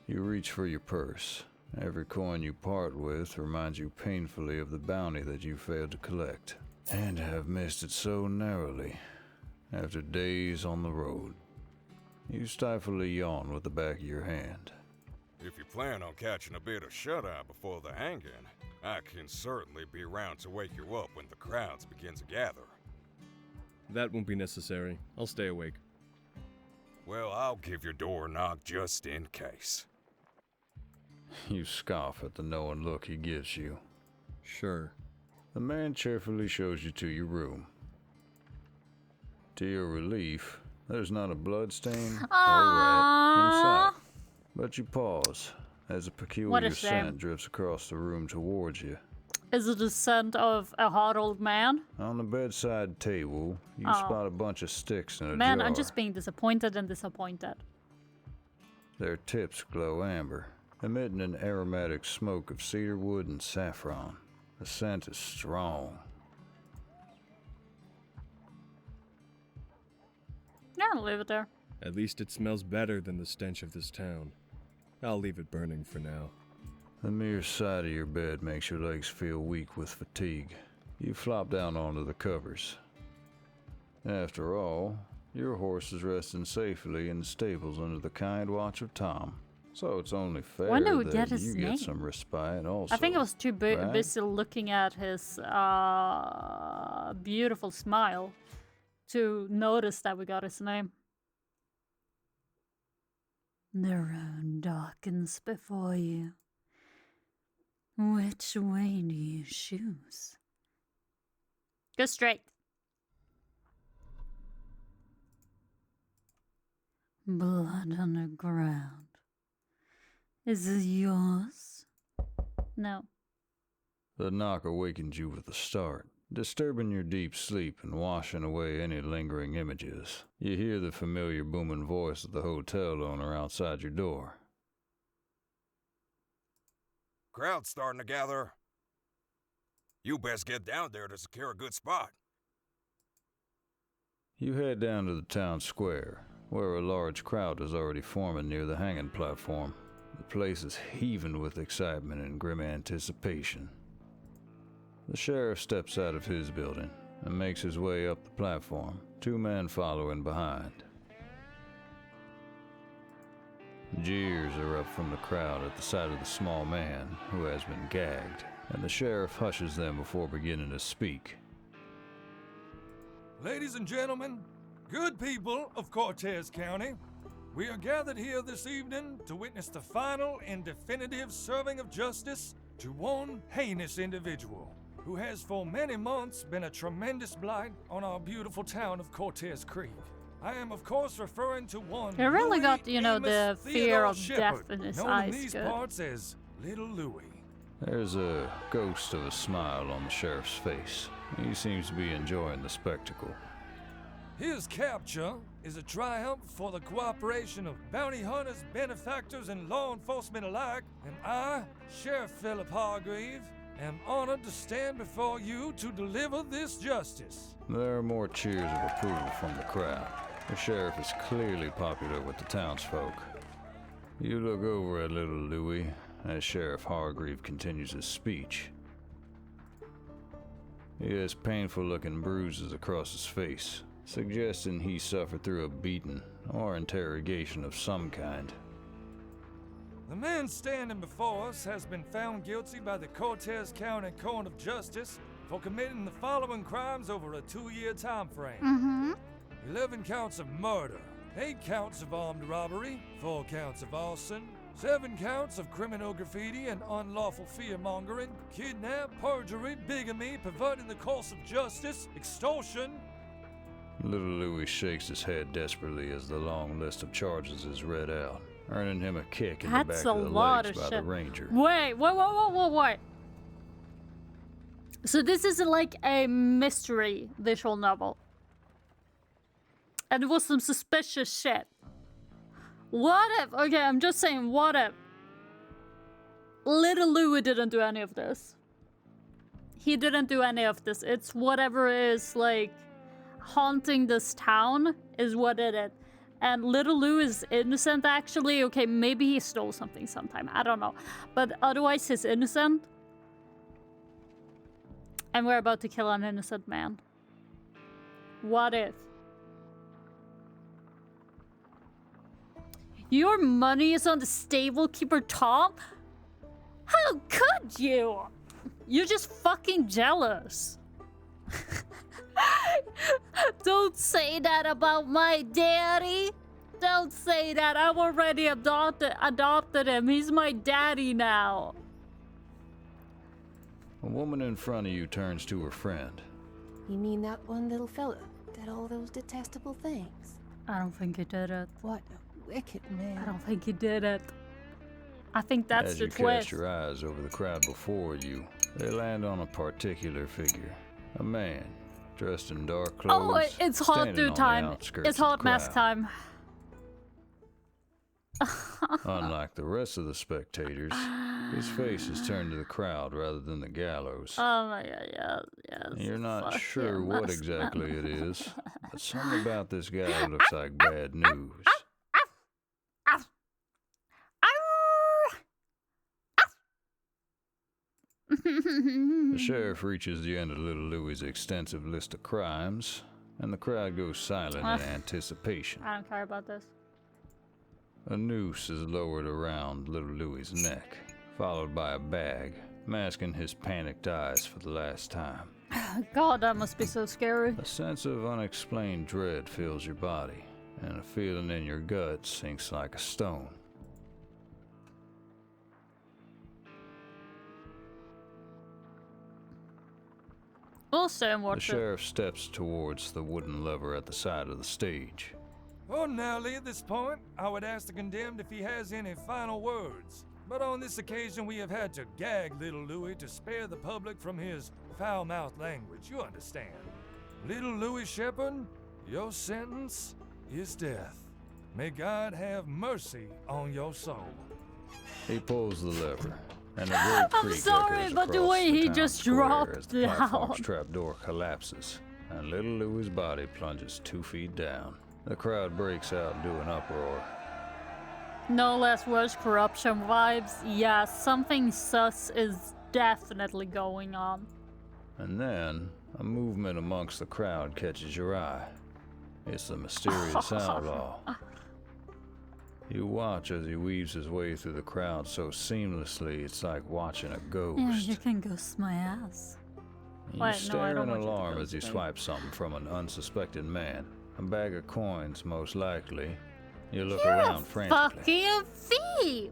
You reach for your purse. Every coin you part with reminds you painfully of the bounty that you failed to collect, and have missed it so narrowly after days on the road. You stifle a yawn with the back of your hand. If you plan on catching a bit of shut-eye before the hanging, I can certainly be around to wake you up when the crowds begin to gather. That won't be necessary. I'll stay awake. Well, I'll give your door a knock just in case. You scoff at the knowing look he gives you. Sure. The man cheerfully shows you to your room. To your relief, there's not a bloodstain or rat in sight. But you pause as a What peculiar a shame. scent drifts across the room towards you. Is it the scent of a hot old man? On the bedside table, you Oh. spot a bunch of sticks in a Man, jar. I'm just being disappointed and disappointed. Their tips glow amber, emitting an aromatic smoke of cedar wood and saffron. The scent is strong. Yeah, I'll leave it there. At least it smells better than the stench of this town. I'll leave it burning for now. The mere sight of your bed makes your legs feel weak with fatigue. You flop down onto the covers. After all, your horse is resting safely in the stables under the kind watch of Tom. So it's only fair When do we that get his you name? get some respite also. I think I was too right? busy looking at his beautiful smile to notice that we got his name. The road darkens before you. Which way do you choose? Go straight. Blood on the ground. Is it yours? No. The knock awakens you with a start, disturbing your deep sleep and washing away any lingering images. You hear the familiar booming voice of the hotel owner outside your door. Crowd's starting to gather. You best get down there to secure a good spot. You head down to the town square, where a large crowd is already forming near the hanging platform. The place is heaving with excitement and grim anticipation. The sheriff steps out of his building and makes his way up the platform, two men following behind. Jeers erupt from the crowd at the sight of the small man who has been gagged, and the sheriff hushes them before beginning to speak. Ladies and gentlemen, good people of Cortez County, we are gathered here this evening to witness the final and definitive serving of justice to one heinous individual who has for many months been a tremendous blight on our beautiful town of Cortez Creek. I am, of course, referring to one. He really Louis got, you know, Amos the fear Theodore of death Shepherd, in his known eyes in these good. parts as Little Louis. There's a ghost of a smile on the sheriff's face. He seems to be enjoying the spectacle. His capture is a triumph for the cooperation of bounty hunters, benefactors, and law enforcement alike, and I, Sheriff Philip Hargrave, am honored to stand before you to deliver this justice. There are more cheers of approval from the crowd. The sheriff is clearly popular with the townsfolk. You look over at little Louis as Sheriff Hargreave continues his speech. He has painful-looking bruises across his face, suggesting he suffered through a beating or interrogation of some kind. The man standing before us has been found guilty by the Cortez County Court of Justice for committing the following crimes over a 2-year time frame. 11 counts of murder, 8 counts of armed robbery, 4 counts of arson, 7 counts of criminal graffiti and unlawful fear-mongering, kidnap, perjury, bigamy, perverting the course of justice, extortion. Little Louis shakes his head desperately as the long list of charges is read out, earning him a kick in the That's back a of the lot legs of by shit. the ranger. Wait. So this is like a mystery visual novel. And it was some suspicious shit. What if, okay, I'm just saying, what if Little Louis didn't do any of this? He didn't do any of this. It's whatever is like haunting this town is what it is. And Little Louis is innocent actually. Okay, maybe he stole something sometime. I don't know. But otherwise he's innocent. And we're about to kill an innocent man. What if? Your money is on the stable keeper, Tom? How could you? You're just fucking jealous. Don't say that about my daddy. Don't say that. I've already adopted him. He's my daddy now. A woman in front of you turns to her friend. You mean that one little fella did all those detestable things? I don't think he did it. What a wicked man. I don't think he did it. I think that's As the you twist. cast your eyes over the crowd before you, they land on a particular figure. A man, dressed in dark clothes. Oh, it's hot standing dude on the time. outskirts It's of the hot mask crowd. time. Unlike the rest of the spectators, his face is turned to the crowd rather than the gallows. Oh my god, yes. You're not Fuck sure him, what mask exactly man. it is, but something about this guy looks like bad news. The sheriff reaches the end of little Louis's extensive list of crimes, and the crowd goes silent in anticipation. I don't care about this. A noose is lowered around little Louis's neck, followed by a bag, masking his panicked eyes for the last time. God, that must be so scary. A sense of unexplained dread fills your body, and a feeling in your gut sinks like a stone. We'll stay and The watch it. sheriff steps towards the wooden lever at the side of the stage. Ordinarily, at this point, I would ask the condemned if he has any final words. But on this occasion, we have had to gag little Louis to spare the public from his foul-mouthed language, you understand. Little Louis Shepherd, your sentence is death. May God have mercy on your soul. He pulls the lever, and a great I'm creak sorry, echoes but the across way he town just square dropped as the platform's down. trapdoor collapses, and little Louis's body plunges 2 feet down. The crowd breaks out into an uproar. No less worse corruption vibes. Yeah, something sus is definitely going on. And then, a movement amongst the crowd catches your eye. It's the mysterious outlaw. You watch as he weaves his way through the crowd so seamlessly it's like watching a ghost. Yeah, you can ghost my ass. You Wait, no, I stare don't in want you to alarm ghost as you me. swipe something from an unsuspected man. A bag of coins, most likely. You look You're around a frantically. fucking thief!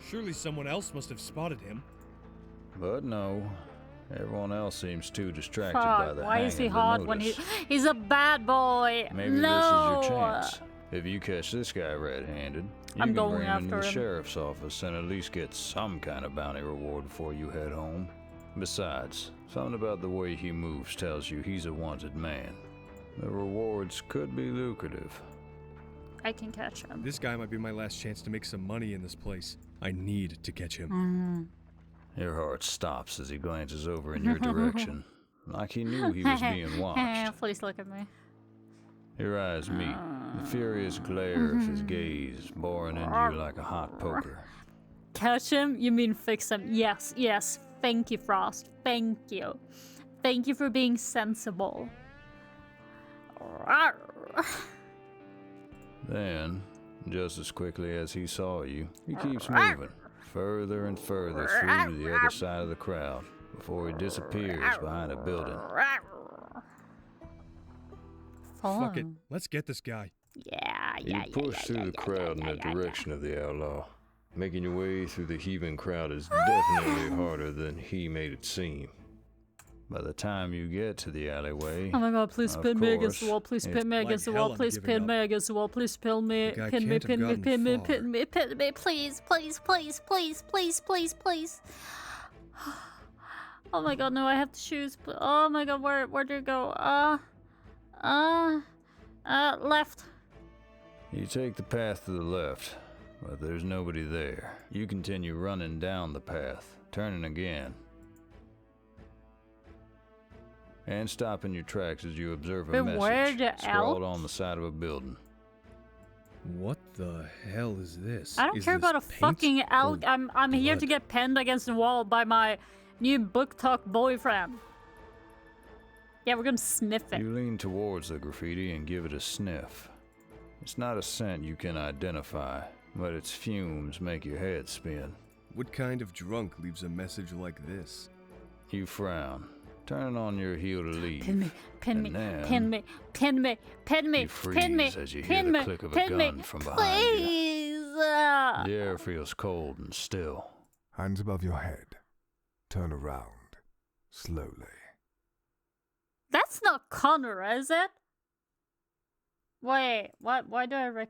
Surely someone else must have spotted him. But no. Everyone else seems too distracted Fuck, by the why is he hanging to hot when notice. he's a bad boy? Maybe No! this is your chance. If you catch this guy red-handed, you I'm can going bring him to after the him. sheriff's office and at least get some kind of bounty reward before you head home. Besides, something about the way he moves tells you he's a wanted man. The rewards could be lucrative. I can catch him. This guy might be my last chance to make some money in this place. I need to catch him. Your heart stops as he glances over in your direction, like he knew he was being watched. Please look at me. Your eyes meet, the furious glare of his gaze boring into you like a hot poker. Catch him? You mean fix him? Yes, yes. Thank you, Frost. Thank you. Thank you for being sensible. Then, just as quickly as he saw you, he keeps moving, further and further through to the other side of the crowd, before he disappears behind a building. Fuck it. Let's get this guy. You push through the crowd in the direction of the outlaw. Making your way through the heaving crowd is definitely harder than he made it seem. By the time you get to the alleyway, Oh my god, please of pin me against the course, wall, please it's pin me like against the hell wall, I'm please giving pin up. me against the wall, please pin me, The guy pin me, can't have pin me, gotten pin me, far. pin me, pin me, please, please, please, please, please, please, please. Oh my god, no, I have to choose. Oh my god, where do you go? Left. you take the path to the left, but there's nobody there. You continue running down the path, turning again, and stop in your tracks as you observe a Beware message the scrawled elk? on the side of a building. What the hell is this? I don't Is care this about a paint fucking elk. or I'm here to blood? get pinned against the wall by my new book talk boyfriend. Yeah, we're gonna sniff it. You lean towards the graffiti and give it a sniff. It's not a scent you can identify, but its fumes make your head spin. What kind of drunk leaves a message like this? You frown, turning on your heel to leave. Pin me, pin me, And then pin me, pin me, pin me, you pin me, freeze as you hear pin the me, click of a pin me, gun from behind you. please. The air feels cold and still. Hands above your head. Turn around. Slowly. That's not Connor, is it? Wait, what? Why do I wait.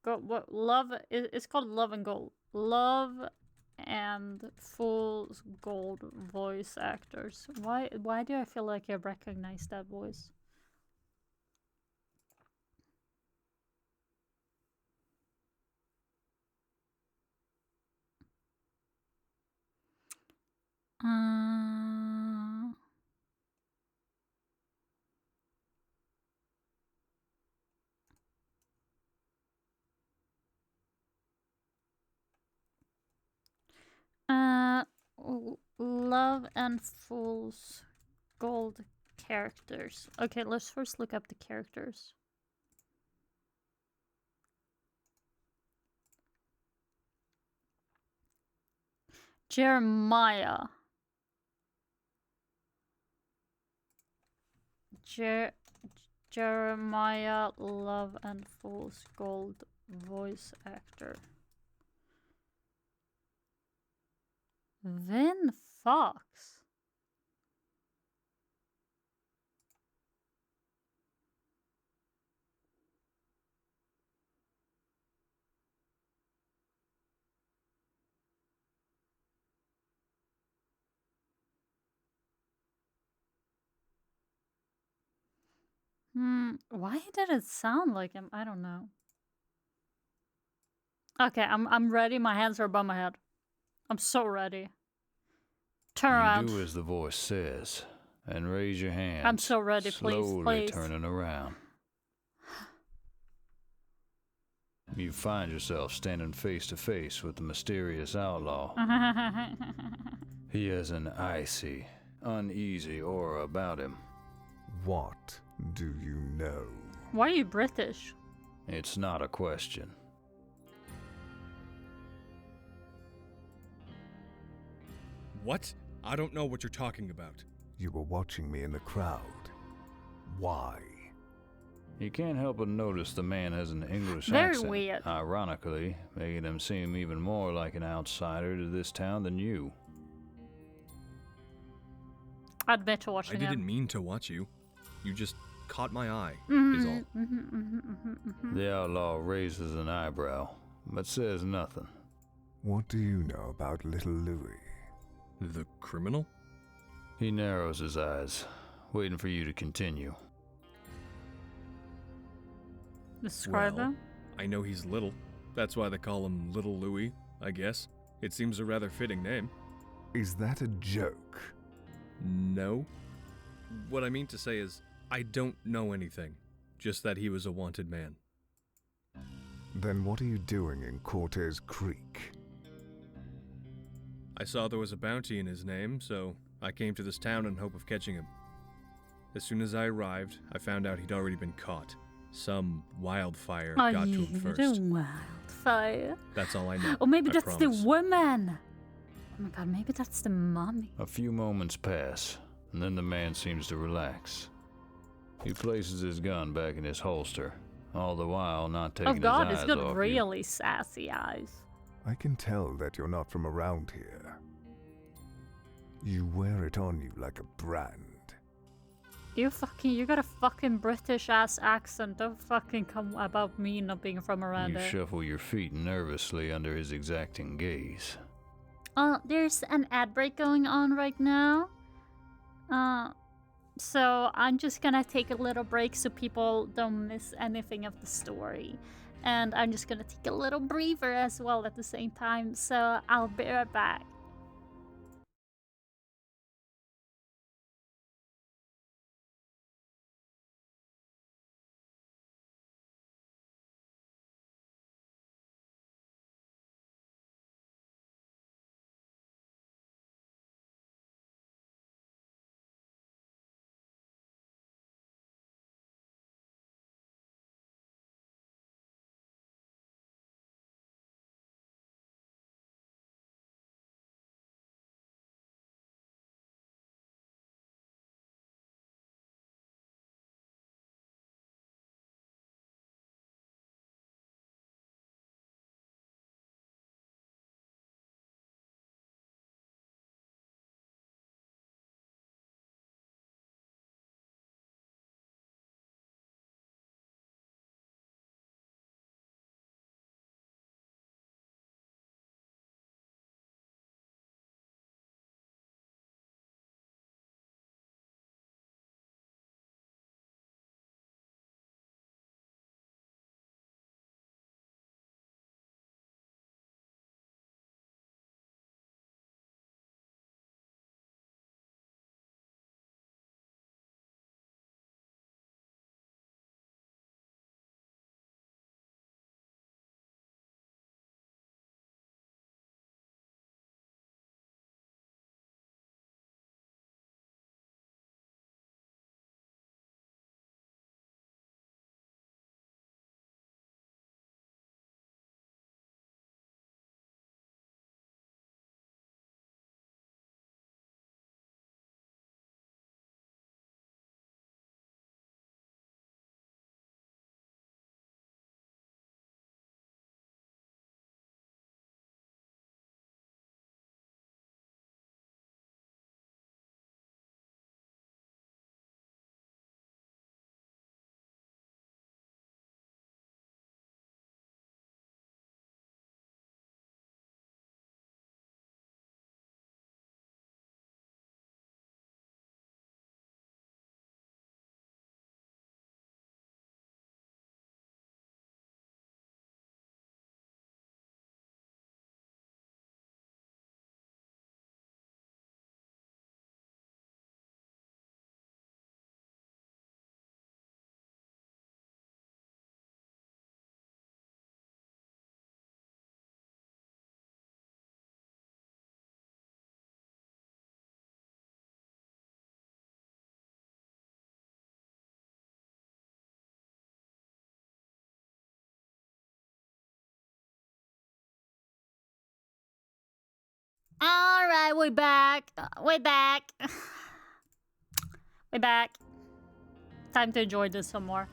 Go. What? Love. It's called Love and Gold. Love and Fool's Gold voice actors. Why? Why do I feel like I recognize that voice? Love and Fool's Gold characters. Okay, let's first look up the characters. Jeremiah. Jeremiah Love and Fool's Gold voice actor. Vin Fox. Why did it sound like him? I don't know. Okay, I'm ready. My hands are above my head. I'm so ready. Turn around. You do as the voice says, and raise your hands. I'm so ready, please, slowly please. turning around. You find yourself standing face to face with the mysterious outlaw. He has an icy, uneasy aura about him. What do you know? Why are you British? It's not a question. What? I don't know what you're talking about. You were watching me in the crowd. Why? You can't help but notice the man has an English Very accent, weird. ironically, making him seem even more like an outsider to this town than you. I'd bet you're watching I didn't mean to watch you. You just caught my eye, is all. The outlaw raises an eyebrow, but says nothing. What do you know about little Louis? The criminal? He narrows his eyes, waiting for you to continue. Describe Well, him. I know he's little. That's why they call him Little Louis, I guess. It seems a rather fitting name. Is that a joke? No. What I mean to say is, I don't know anything. Just that he was a wanted man. Then what are you doing in Cortez Creek? I saw there was a bounty in his name, so I came to this town in hope of catching him. As soon as I arrived, I found out he'd already been caught. Some wildfire got to him first. The wildfire. That's all I know. Or maybe I that's promise. the woman. Oh my god, maybe that's the mommy. A few moments pass, and then the man seems to relax. He places his gun back in his holster, all the while not taking Oh his god, eyes he's got off really sassy eyes. I can tell that you're not from around here. You wear it on you like a brand. You got a fucking British ass accent. Don't fucking come about me not being from you. around You there. shuffle your feet nervously under his exacting gaze. There's an ad break going on right now. So I'm just gonna take a little break so people don't miss anything of the story. And I'm just gonna take a little breather as well at the same time. So I'll be right back. All right, we back. We back. We back. Time to enjoy this some more.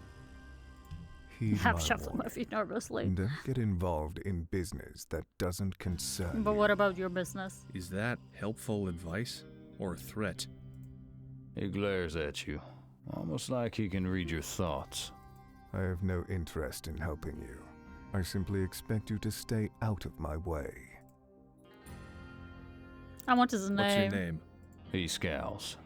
Heed I'm my shuffling my warning. feet nervously. Don't get involved in business that doesn't concern But you. what about your business? Is that helpful advice or a threat? He glares at you, almost like he can read your thoughts. I have no interest in helping you. I simply expect you to stay out of my way. I want his What's your name. name? He scowls.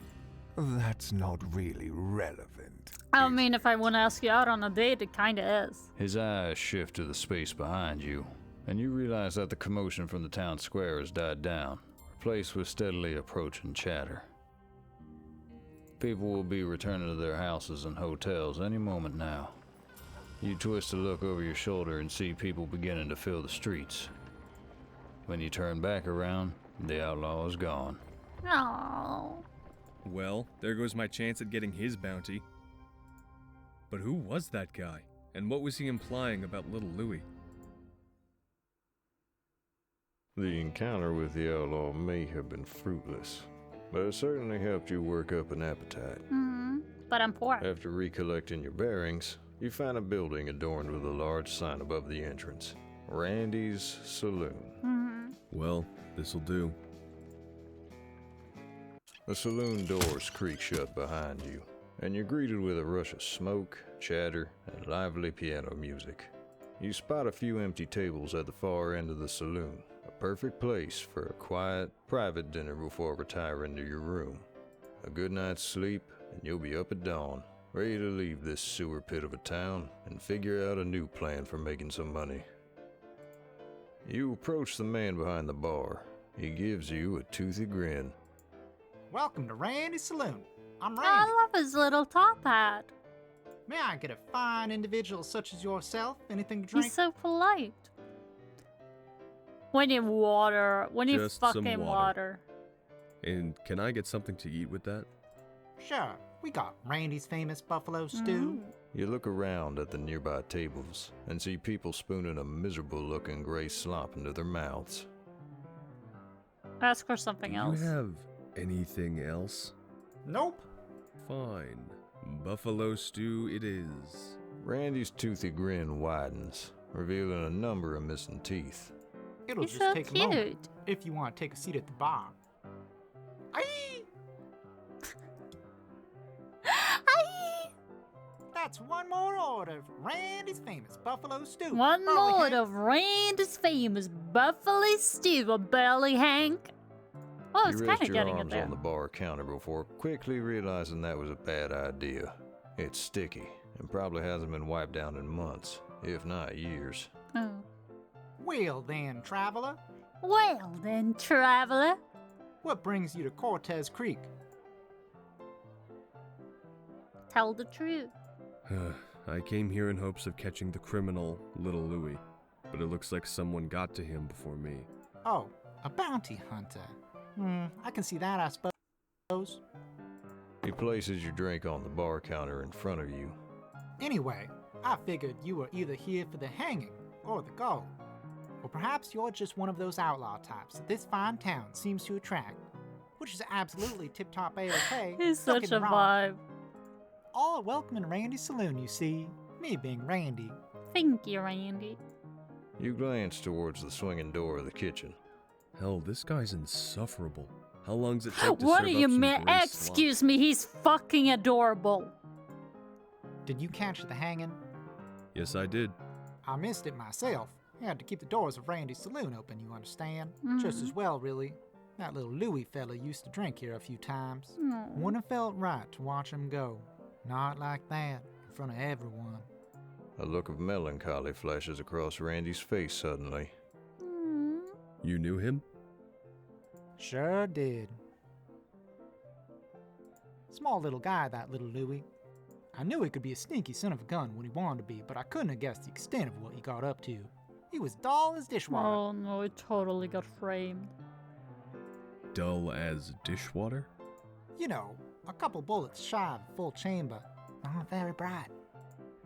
That's not really relevant. I mean, if I want to ask you out on a date, it kind of is. His eyes shift to the space behind you, and you realize that the commotion from the town square has died down, replaced with steadily approaching chatter. People will be returning to their houses and hotels any moment now. You twist to look over your shoulder and see people beginning to fill the streets. When you turn back around, the outlaw is gone. Oh. Well, there goes my chance at getting his bounty. But who was that guy? And what was he implying about little Louis? The encounter with the outlaw may have been fruitless, but it certainly helped you work up an appetite. But I'm poor. After recollecting your bearings, you find a building adorned with a large sign above the entrance. Randy's Saloon. Well, this'll do. The saloon doors creak shut behind you, and you're greeted with a rush of smoke, chatter, and lively piano music. You spot a few empty tables at the far end of the saloon, a perfect place for a quiet, private dinner before retiring to your room. A good night's sleep, and you'll be up at dawn, ready to leave this sewer pit of a town and figure out a new plan for making some money. You approach the man behind the bar. He gives you a toothy grin. Welcome to Randy's Saloon. I'm Randy. I love his little top hat. May I get a fine individual such as yourself anything to drink? He's so polite. We need water. We need Just some fucking water. And can I get something to eat with that? Sure. We got Randy's famous buffalo stew. You look around at the nearby tables and see people spooning a miserable-looking gray slop into their mouths. Ask her something Do else. you have anything else? Nope. Fine. Buffalo stew it is. Randy's toothy grin widens, revealing a number of missing teeth. It'll He's just so take a cute. moment if you want to take a seat at the bar. Aye! Aye. That's one more order of Randy's famous buffalo stew. One Burley more Hank. of Randy's famous buffalo stew, a belly Hank. Oh, You it's rest kind of your getting it arms there. on the bar counter before quickly realizing that was a bad idea. It's sticky and probably hasn't been wiped down in months, if not years. Oh. Well then, traveler, Well then, traveler. what brings you to Cortez Creek? Tell the truth. I came here in hopes of catching the criminal, little Louis, but it looks like someone got to him before me. Oh, a bounty hunter. I can see that, I suppose. He places your drink on the bar counter in front of you. Anyway, I figured you were either here for the hanging or the gold. Or perhaps you're just one of those outlaw types that this fine town seems to attract, which is absolutely tip-top A-OK. He's don't such get a me wrong. vibe. All are welcome in Randy's Saloon, you see. Me being Randy. Thank you, Randy. You glance towards the swinging door of the kitchen. Hell, this guy's insufferable. How long's it take to What serve do up you some mean? gray Excuse me, he's fucking adorable. Did you catch the hanging? slop? Yes, I did. I missed it myself. I had to keep the doors of Randy's Saloon open, you understand? Just as well, really. That little Louis fella used to drink here a few times. Wouldn't have felt right to watch him go. Not like that, in front of everyone. A look of melancholy flashes across Randy's face suddenly. You knew him? Sure did. Small little guy, that little Louis. I knew he could be a sneaky son of a gun when he wanted to be, but I couldn't have guessed the extent of what he got up to. He was dull as dishwater. Oh no, it totally got framed. Dull as dishwater? You know, a couple bullets shy of a full chamber. Not very bright.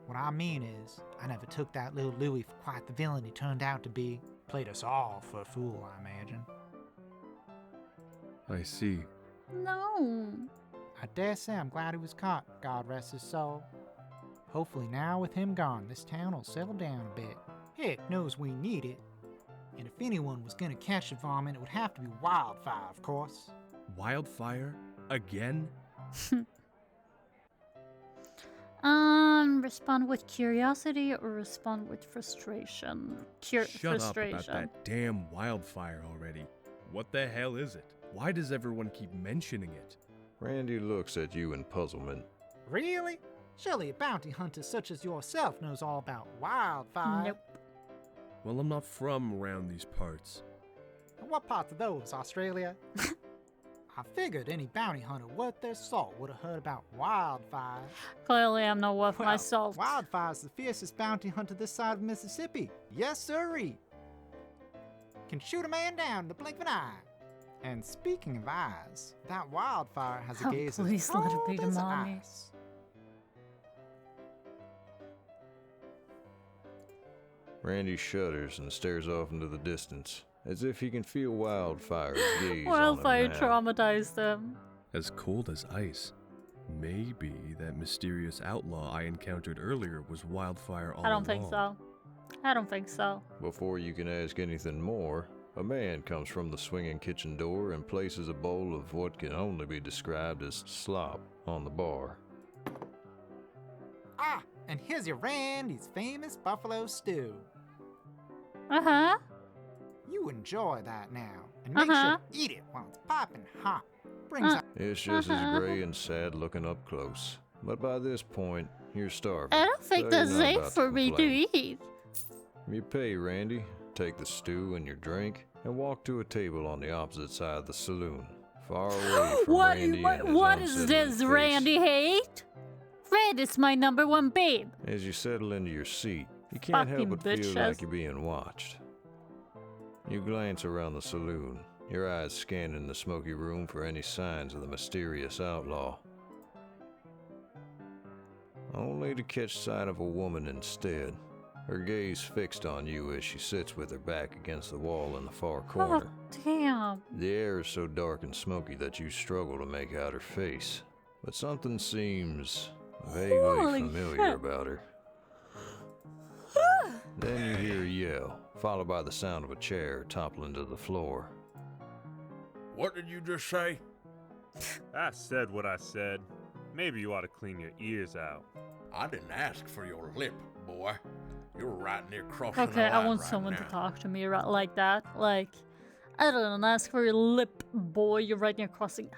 What I mean is, I never took that little Louis for quite the villain he turned out to be. Played us all for a fool, I imagine. I see. No. I dare say I'm glad he was caught, God rest his soul. Hopefully now with him gone, this town will settle down a bit. Heck knows we need it. And if anyone was gonna catch the vomit, it would have to be Wildfire, of course. Wildfire? Again? Respond with curiosity or respond with frustration? Shut frustration. up about that damn wildfire already. What the hell is it? Why does everyone keep mentioning it? Randy looks at you in puzzlement. Really? Surely a bounty hunter such as yourself knows all about Wildfire. Nope. Well, I'm not from around these parts. And what parts of those, Australia? I figured any bounty hunter worth their salt would have heard about Wildfire. Clearly, I'm not worth Well, my salt. Wildfire's the fiercest bounty hunter this side of Mississippi. Yes, sirree. Can shoot a man down in the blink of an eye. And speaking of eyes, that Wildfire has a Oh, gaze please as let it cold be the as mommy. ice. Randy shudders and stares off into the distance, as if he can feel Wildfire's gaze Wildfire on him now. traumatized them. As cold as ice. Maybe that mysterious outlaw I encountered earlier was Wildfire all I don't think along. so. I don't think so. Before you can ask anything more, a man comes from the swinging kitchen door and places a bowl of what can only be described as slop on the bar. Ah, and here's your Randy's famous buffalo stew. Uh-huh. You enjoy that now, and make Uh-huh. sure to eat it while it's popping hot. Brings out It's just as gray and sad looking up close, but by this point, you're starving. I don't think so that's you're not safe about for me complain. to eat. You pay Randy, take the stew and your drink, and walk to a table on the opposite side of the saloon, far away from What, Randy what, and his what is unsettling this, face. Randy hate? Fred is my number one babe. As you settle into your seat, you can't help Fucking but feel bitches. like you're being watched. You glance around the saloon, your eyes scanning the smoky room for any signs of the mysterious outlaw. Only to catch sight of a woman instead, her gaze fixed on you as she sits with her back against the wall in the far corner. Oh, damn. The air is so dark and smoky that you struggle to make out her face, but something seems vaguely Holy familiar shit. about her. Then you hear a yell, followed by the sound of a chair toppling to the floor. What did you just say? I said what I said. Maybe you ought to clean your ears out. I didn't ask for your lip, boy. You're right near crossing Okay, the line I want right someone now. to talk to me like that. Like, I don't ask for your lip, boy. You're right near crossing.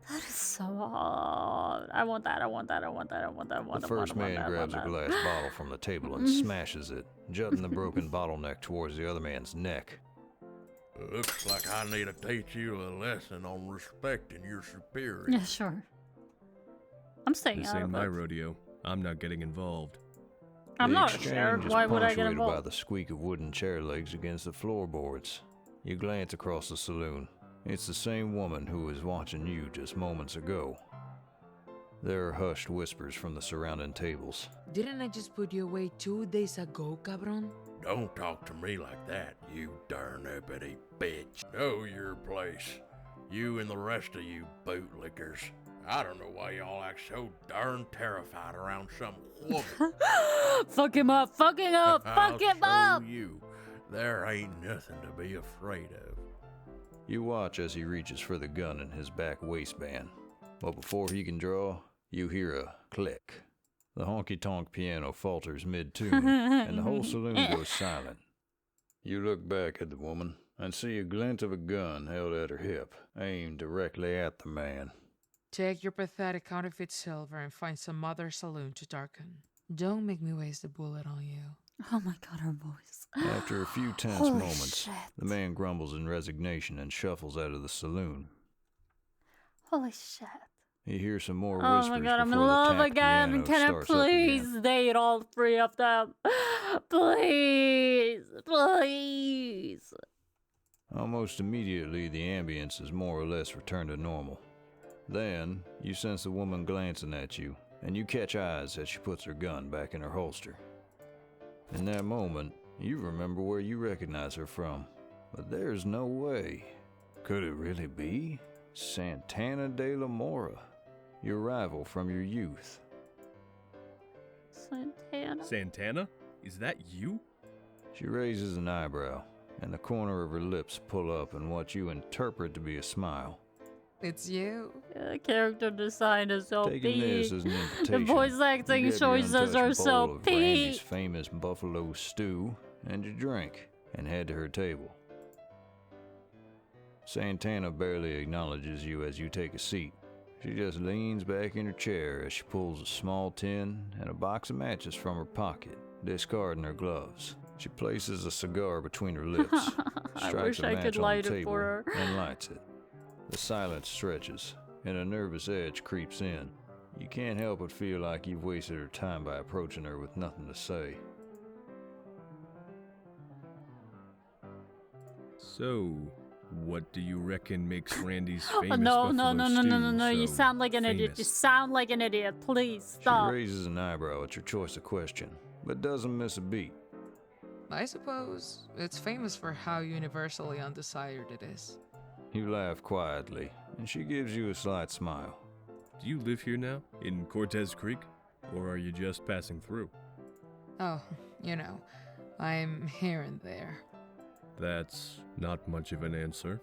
That is so hard. I want that. I want that. I want that. I want that. I want The that. I want first that, I man want grabs a that. glass bottle from the table and smashes it, jutting the broken bottleneck towards the other man's neck. Looks like I need to teach you a lesson on respecting your superior. Yeah, sure. I'm staying This out ain't of my it. rodeo. I'm not getting involved. I'm The not a exchange sheriff. is Why would I get punctuated by involved? the squeak of wooden chair legs against the floorboards. You glance across the saloon. It's the same woman who was watching you just moments ago. There are hushed whispers from the surrounding tables. Didn't I just put you away 2 days ago, cabron? Don't talk to me like that, you darn uppity bitch. Know your place. You and the rest of you bootlickers. I don't know why y'all act so darn terrified around some woman. Fuck him up. Fuck him up. Fuck him I'll up. show you. There ain't nothing to be afraid of. You watch as he reaches for the gun in his back waistband. But before he can draw, you hear a click. The honky-tonk piano falters mid-tune, and the whole saloon goes silent. You look back at the woman and see a glint of a gun held at her hip, aimed directly at the man. Take your pathetic counterfeit silver and find some other saloon to darken. Don't make me waste a bullet on you. Oh my god, her voice. After a few tense Holy moments, shit. the man grumbles in resignation and shuffles out of the saloon. Holy shit. You hear some more Oh whispers my god, I'm in before the love tapped again. piano Can I starts up again. please date all three of them? Please. Please. Almost immediately, the ambience is more or less returned to normal. Then, you sense the woman glancing at you, and you catch eyes as she puts her gun back in her holster. In that moment, you remember where you recognize her from, but there's no way. Could it really be? Santana de la Mora, your rival from your youth. Santana? Santana? Is that you? She raises an eyebrow, and the corner of her lips pull up in what you interpret to be a smile. It's you. Yeah, character design is so Taking this peak. as an The invitation, voice acting you grab your choices are untouched so bowl of Randy's peak. famous buffalo stew and your drink, and head to her table. Santana barely acknowledges you as you take a seat. She just leans back in her chair as she pulls a small tin and a box of matches from her pocket, discarding her gloves. She places a cigar between her lips, I strikes wish a I match could on light the it table, for her. and lights it. The silence stretches, and a nervous edge creeps in. You can't help but feel like you've wasted her time by approaching her with nothing to say. So, what do you reckon makes Randy's famous No, no, buffalo no, no, no, no, stew no. You so sound like an idiot. You famous? sound like an idiot. Please stop. She raises an eyebrow at your choice of question, but doesn't miss a beat. I suppose it's famous for how universally undesired it is. You laugh quietly, and she gives you a slight smile. Do you live here now, in Cortez Creek? Or are you just passing through? Oh, you know, I'm here and there. That's not much of an answer.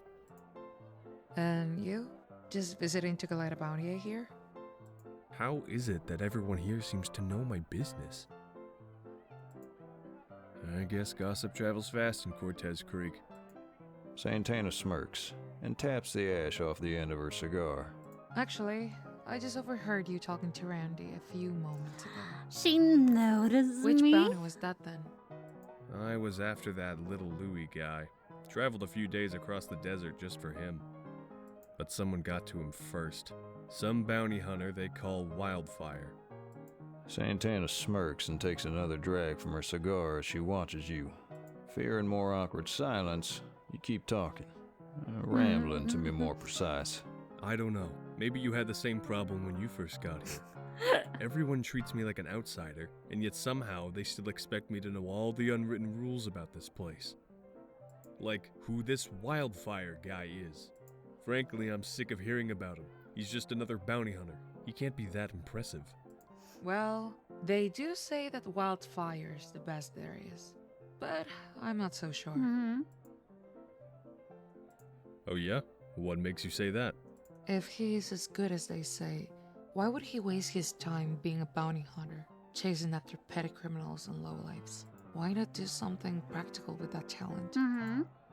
And you? Just visiting to collect a bounty here? How is it that everyone here seems to know my business? I guess gossip travels fast in Cortez Creek. Santana smirks and taps the ash off the end of her cigar. Actually, I just overheard you talking to Randy a few moments ago. She noticed Which me. bounty was that then? I was after that little Louis guy. Traveled a few days across the desert just for him. But someone got to him first. Some bounty hunter they call Wildfire. Santana smirks and takes another drag from her cigar as she watches you. Fearing more awkward silence, you keep talking. Rambling, to be more precise. I don't know. Maybe you had the same problem when you first got here. Everyone treats me like an outsider, and yet somehow they still expect me to know all the unwritten rules about this place. Like who this Wildfire guy is. Frankly, I'm sick of hearing about him. He's just another bounty hunter. He can't be that impressive. Well, they do say that Wildfire's the best there is, but I'm not so sure. Oh yeah? What makes you say that? If he's as good as they say, why would he waste his time being a bounty hunter, chasing after petty criminals and lowlifes? Why not do something practical with that talent?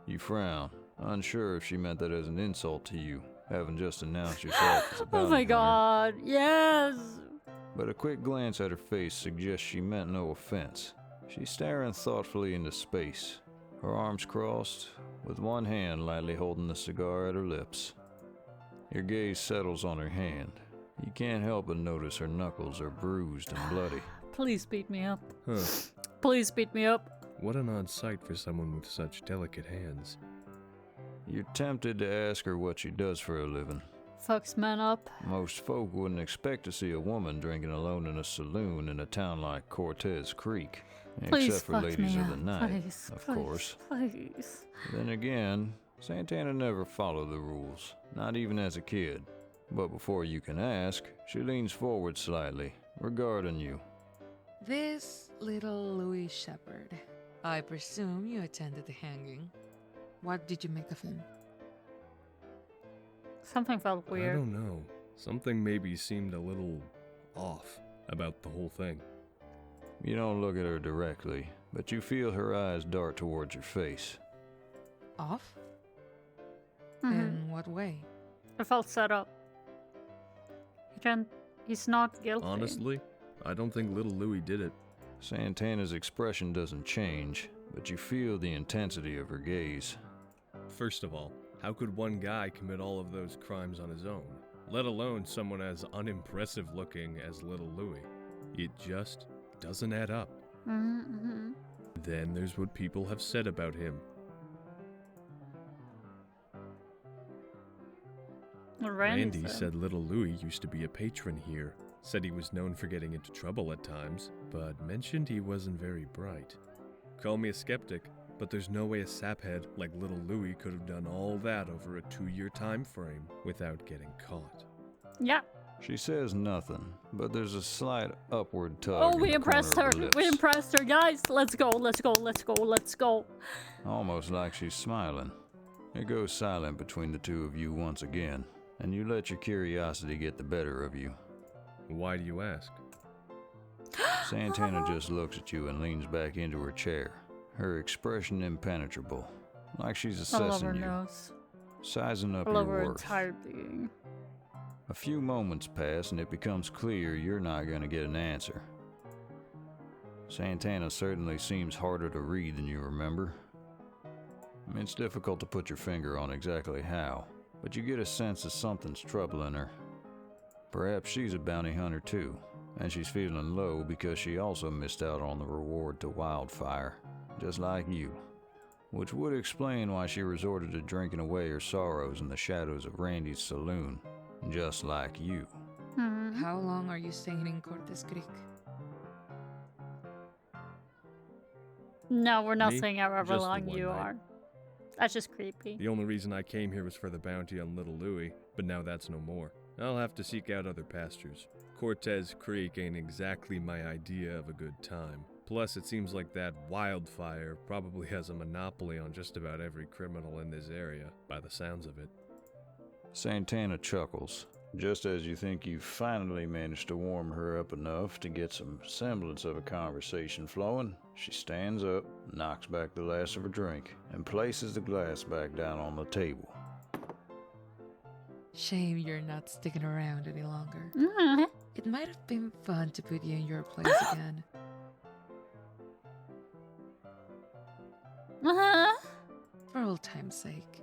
You frown, unsure if she meant that as an insult to you, having just announced yourself as a bounty Oh my hunter. god, yes! But a quick glance at her face suggests she meant no offense. She's staring thoughtfully into space, her arms crossed, with one hand lightly holding the cigar at her lips. Your gaze settles on her hand. You can't help but notice her knuckles are bruised and bloody. Please beat me up. Huh. Please beat me up. What an odd sight for someone with such delicate hands. You're tempted to ask her what she does for a living. Fucks men up. Most folk wouldn't expect to see a woman drinking alone in a saloon in a town like Cortez Creek. Please Except for fuck ladies me of the up. night, Please, of please, course. Please. Then again, Santana never followed the rules, not even as a kid. But before you can ask, she leans forward slightly, regarding you. This little Louis Shepherd. I presume you attended the hanging. What did you make of him? Something felt I weird. don't know. Something maybe seemed a little off about the whole thing. You don't look at her directly, but you feel her eyes dart towards your face. Off? In what way? It felt set up. He's not guilty. Honestly, I don't think little Louis did it. Santana's expression doesn't change, but you feel the intensity of her gaze. First of all, how could one guy commit all of those crimes on his own, let alone someone as unimpressive looking as little Louis? It just doesn't add up. Then there's what people have said about him. Randy said little Louis used to be a patron here. Said he was known for getting into trouble at times, but mentioned he wasn't very bright. Call me a skeptic, But there's no way a saphead like little Louis could have done all that over a 2-year time frame without getting caught. Yeah. She says nothing, but there's a slight upward tug. Oh, in we the impressed corner her. of her We lips. impressed her, guys. Let's go, let's go, let's go, let's go. Almost like she's smiling. It goes silent between the two of you once again, and you let your curiosity get the better of you. Why do you ask? Santana just looks at you and leans back into her chair, her expression impenetrable, like she's I love her assessing you, nose. sizing up I your love her worth. entire being. A few moments pass and it becomes clear you're not going to get an answer. Santana certainly seems harder to read than you remember. It's difficult to put your finger on exactly how, but you get a sense that something's troubling her. Perhaps she's a bounty hunter too, and she's feeling low because she also missed out on the reward to Wildfire, just like you, which would explain why she resorted to drinking away her sorrows in the shadows of Randy's saloon, just like you. How long are you staying in Cortez Creek? No, we're not Me? saying however Just the long one you night. are. That's just creepy. The only reason I came here was for the bounty on little Louis, but now that's no more. I'll have to seek out other pastures. Cortez Creek ain't exactly my idea of a good time. Plus, it seems like that Wildfire probably has a monopoly on just about every criminal in this area, by the sounds of it. Santana chuckles, just as you think you've finally managed to warm her up enough to get some semblance of a conversation flowing. She stands up, knocks back the last of her drink, and places the glass back down on the table. Shame you're not sticking around any longer. Mhm. It might have been fun to put you in your place again. For old time's sake.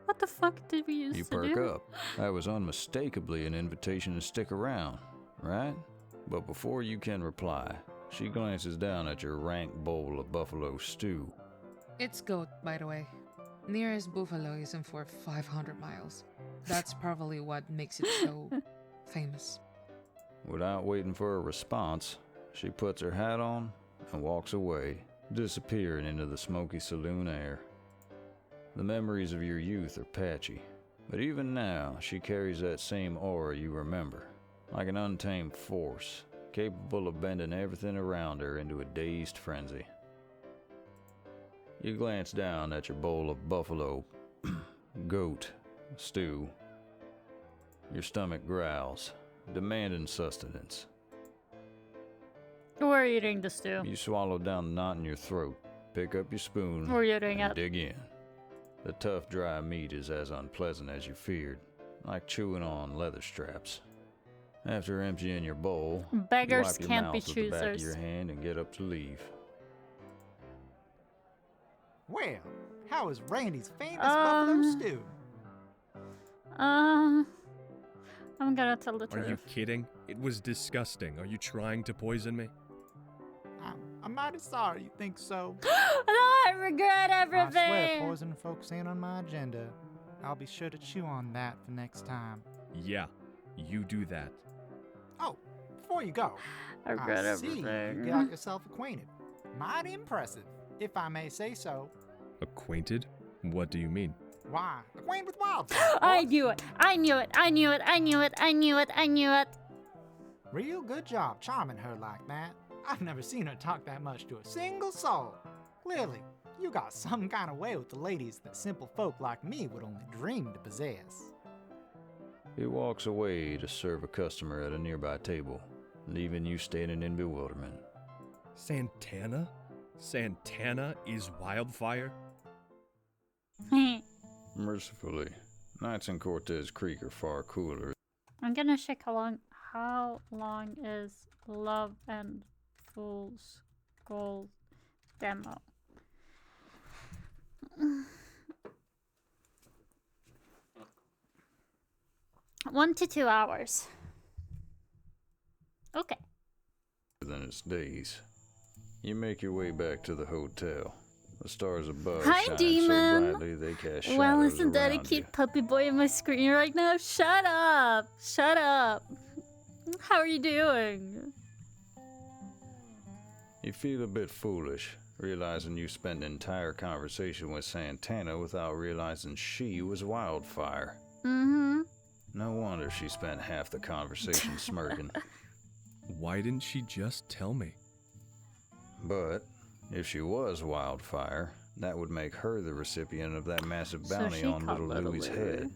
What the fuck did we used You to perk do? up. That was unmistakably an invitation to stick around, right? But before you can reply, she glances down at your rank bowl of buffalo stew. It's goat, by the way. Nearest buffalo isn't for 500 miles. That's probably what makes it so famous. Without waiting for a response, she puts her hat on and walks away, disappearing into the smoky saloon air. The memories of your youth are patchy, but even now she carries that same aura you remember, like an untamed force, capable of bending everything around her into a dazed frenzy. You glance down at your bowl of buffalo, goat, stew. Your stomach growls, demanding sustenance. We're eating the stew. You swallow down the knot in your throat, pick up your spoon, We're eating and it. dig in. The tough, dry meat is as unpleasant as you feared, like chewing on leather straps. After emptying your bowl, Beggars you wipe your can't mouth be with the back of choosers. your hand and get up to leave. Well, how is Randy's famous buffalo stew? I'm gonna tell the Are you truth. kidding? It was disgusting. Are you trying to poison me? I'm mighty sorry you think so. No, I regret I swear everything. poisoning folks ain't on my agenda. I'll be sure to chew on that for next time. Yeah, you do that. Oh, before you go, I regret I see everything. you got yourself acquainted. Mighty impressive, if I may say so. Acquainted? What do you mean? Why, acquainted with wildfire. I knew it. I knew it. I knew it. I knew it. I knew it. I knew it. Real good job charming her like that. I've never seen her talk that much to a single soul. Clearly, you got some kind of way with the ladies that simple folk like me would only dream to possess. He walks away to serve a customer at a nearby table, leaving you standing in bewilderment. Santana? Santana is Wildfire? Mercifully, nights in Cortez Creek are far cooler. I'm gonna check how long is Love and Fool's Gold demo. 1 to 2 hours. Okay. Than its days. You make your way back to the hotel. The stars above Hi, shine Demon. so brightly they cast shadows Well, isn't that a around cute puppy boy on my screen right now? Shut up! Shut up! How are you doing? You feel a bit foolish, realizing you spent an entire conversation with Santana without realizing she was Wildfire. Mm-hmm. No wonder she spent half the conversation smirking. Why didn't she just tell me? But if she was Wildfire, that would make her the recipient of that massive bounty on little Louie's head.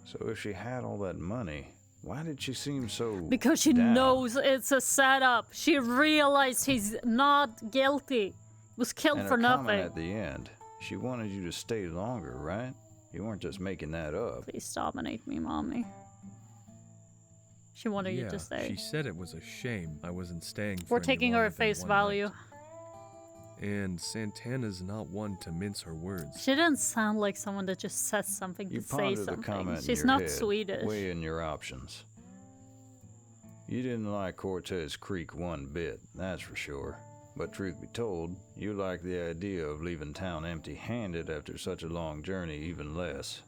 So if she had all that money, why did she seem so Because she down? knows it's a setup. She realized he's not guilty. He was killed And for her comment nothing. at the end, she wanted you to stay longer, right? You weren't just making that up. Please dominate me, mommy. She wanted you to stay. She said it was a shame I wasn't staying for We're any taking her longer at than face one value. night. And Santana's not one to mince her words. She didn't sound like someone that just says something You to say ponder the something. comment in She's your not head, Swedish. weighing your options. You didn't like Cortez Creek one bit, that's for sure. But truth be told, you like the idea of leaving town empty-handed after such a long journey even less.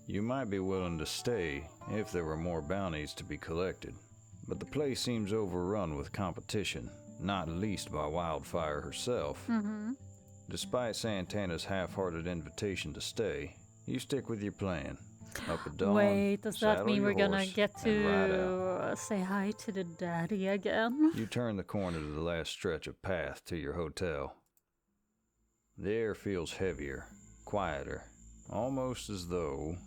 You might be willing to stay if there were more bounties to be collected, but the place seems overrun with competition, not least by Wildfire herself. Mm-hmm. Despite Santana's half-hearted invitation to stay, you stick with your plan. Up at dawn, Wait, does that saddle mean your we're gonna horse, get and ride out. to say hi to the daddy again? You turn the corner to the last stretch of path to your hotel. The air feels heavier, quieter, almost as though...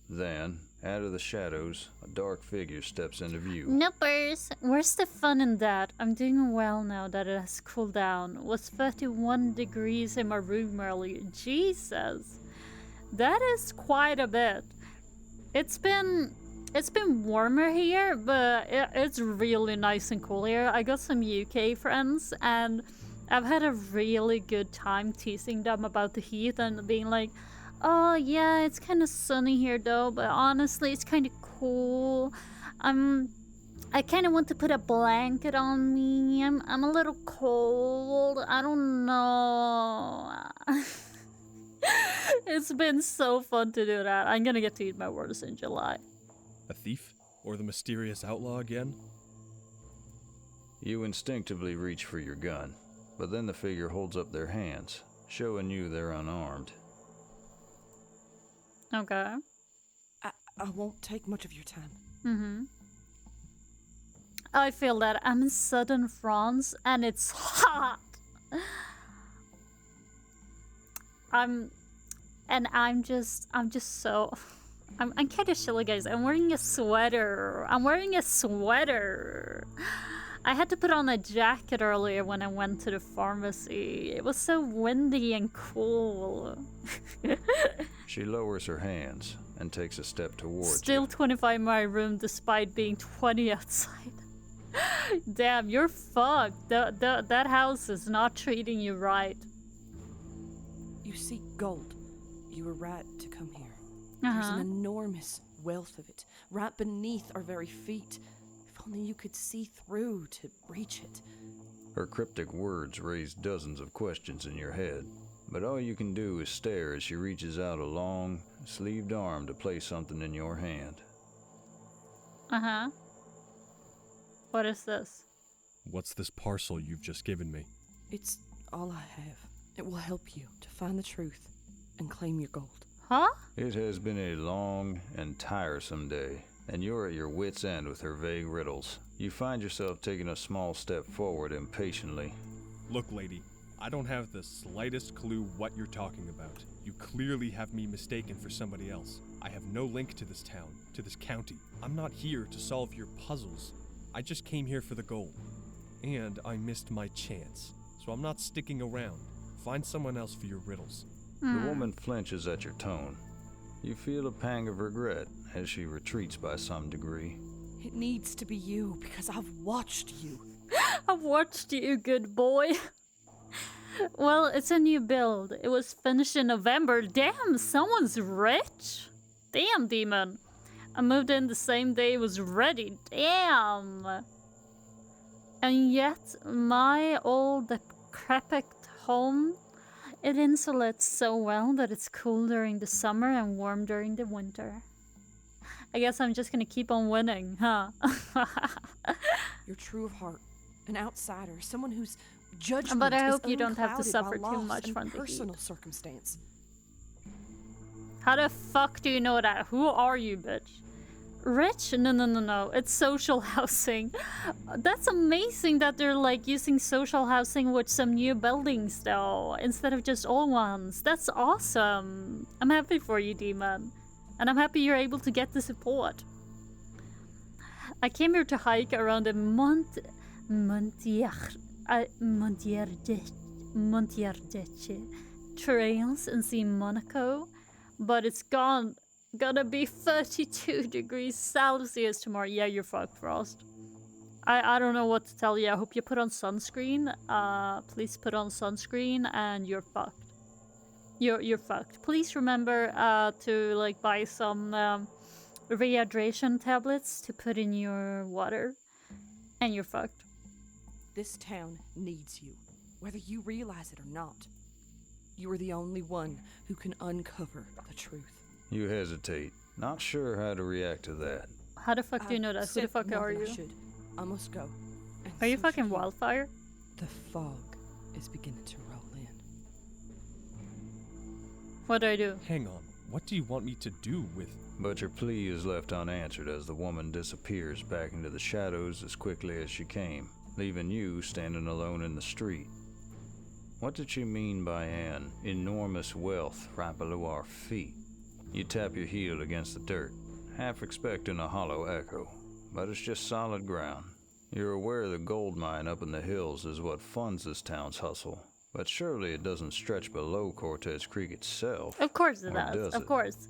Then, out of the shadows, a dark figure steps into view. Noopers! Where's the fun in that? I'm doing well now that it has cooled down. It was 31 degrees in my room earlier. Jesus! That is quite a bit. It's been warmer here, but it's really nice and cool here. I got some UK friends, and I've had a really good time teasing them about the heat and being like, oh yeah, it's kind of sunny here though, but honestly, it's kind of cool. I kind of want to put a blanket on me. I'm a little cold. I don't know. It's been so fun to do that. I'm gonna get to eat my words in July. A thief? Or the mysterious outlaw again? You instinctively reach for your gun, but then the figure holds up their hands, showing you they're unarmed. Okay. I won't take much of your time. Mm-hmm. I feel that I'm in southern France and it's hot. I'm just so I'm kind of chilly, guys. I'm wearing a sweater. I had to put on a jacket earlier when I went to the pharmacy. It was so windy and cool. She lowers her hands and takes a step towards Still you. 25 in my room despite being 20 outside. Damn, you're fucked. That house is not treating you right. You seek gold. You were right to come here. There's an enormous wealth of it, right beneath our very feet. If only you could see through to reach it. Her cryptic words raise dozens of questions in your head, but all you can do is stare as she reaches out a long, sleeved arm to place something in your hand. Uh-huh. What is this? What's this parcel you've just given me? It's all I have. It will help you to find the truth and claim your gold. Huh? It has been a long and tiresome day, and you're at your wit's end with her vague riddles. You find yourself taking a small step forward impatiently. Look, lady, I don't have the slightest clue what you're talking about. You clearly have me mistaken for somebody else. I have no link to this town, to this county. I'm not here to solve your puzzles. I just came here for the gold. And I missed my chance, so I'm not sticking around. Find someone else for your riddles. The woman flinches at your tone. You feel a pang of regret as she retreats by some degree. It needs to be you because I've watched you. I've watched you, good boy. Well, it's a new build. It was finished in November. Damn, someone's rich. Damn, demon. I moved in the same day it was ready. Damn. And yet, my old decrepit home, it insulates so well that it's cool during the summer and warm during the winter. I guess I'm just gonna keep on winning, huh? You're true of heart, An outsider, someone whose judgment But I is hope you don't have to unclouded suffer by too loss much and from the personal heat. circumstance. How the fuck do you know that? Who are you, bitch? Rich? No. It's social housing. That's amazing that they're like using social housing with some new buildings though, instead of just old ones. That's awesome. I'm happy for you, Demon. And I'm happy you're able to get the support. I came here to hike around the Montierdece trails and see Monaco, but it's gonna be 32 degrees Celsius tomorrow. Yeah, you're fucked, Frost. I don't know what to tell you. I hope you put on sunscreen. Please put on sunscreen, and you're fucked. You're fucked. Please remember to like buy some rehydration tablets to put in your water, and you're fucked. This town needs you, whether you realize it or not. You are the only one who can uncover the truth. You hesitate, not sure how to react to that. How the fuck do you know that? Who the fuck are you? I must go. And Are you so fucking should Wildfire? The fog is beginning to roll in. What do I do? Hang on. What do you want me to do with... But your plea is left unanswered as the woman disappears back into the shadows as quickly as she came, leaving you standing alone in the street. What did she mean by an enormous wealth right below our feet? You tap your heel against the dirt, half expecting a hollow echo, but it's just solid ground. You're aware the gold mine up in the hills is what funds this town's hustle, but surely it doesn't stretch below Cortez Creek itself. Of course it Or does. Of it? course.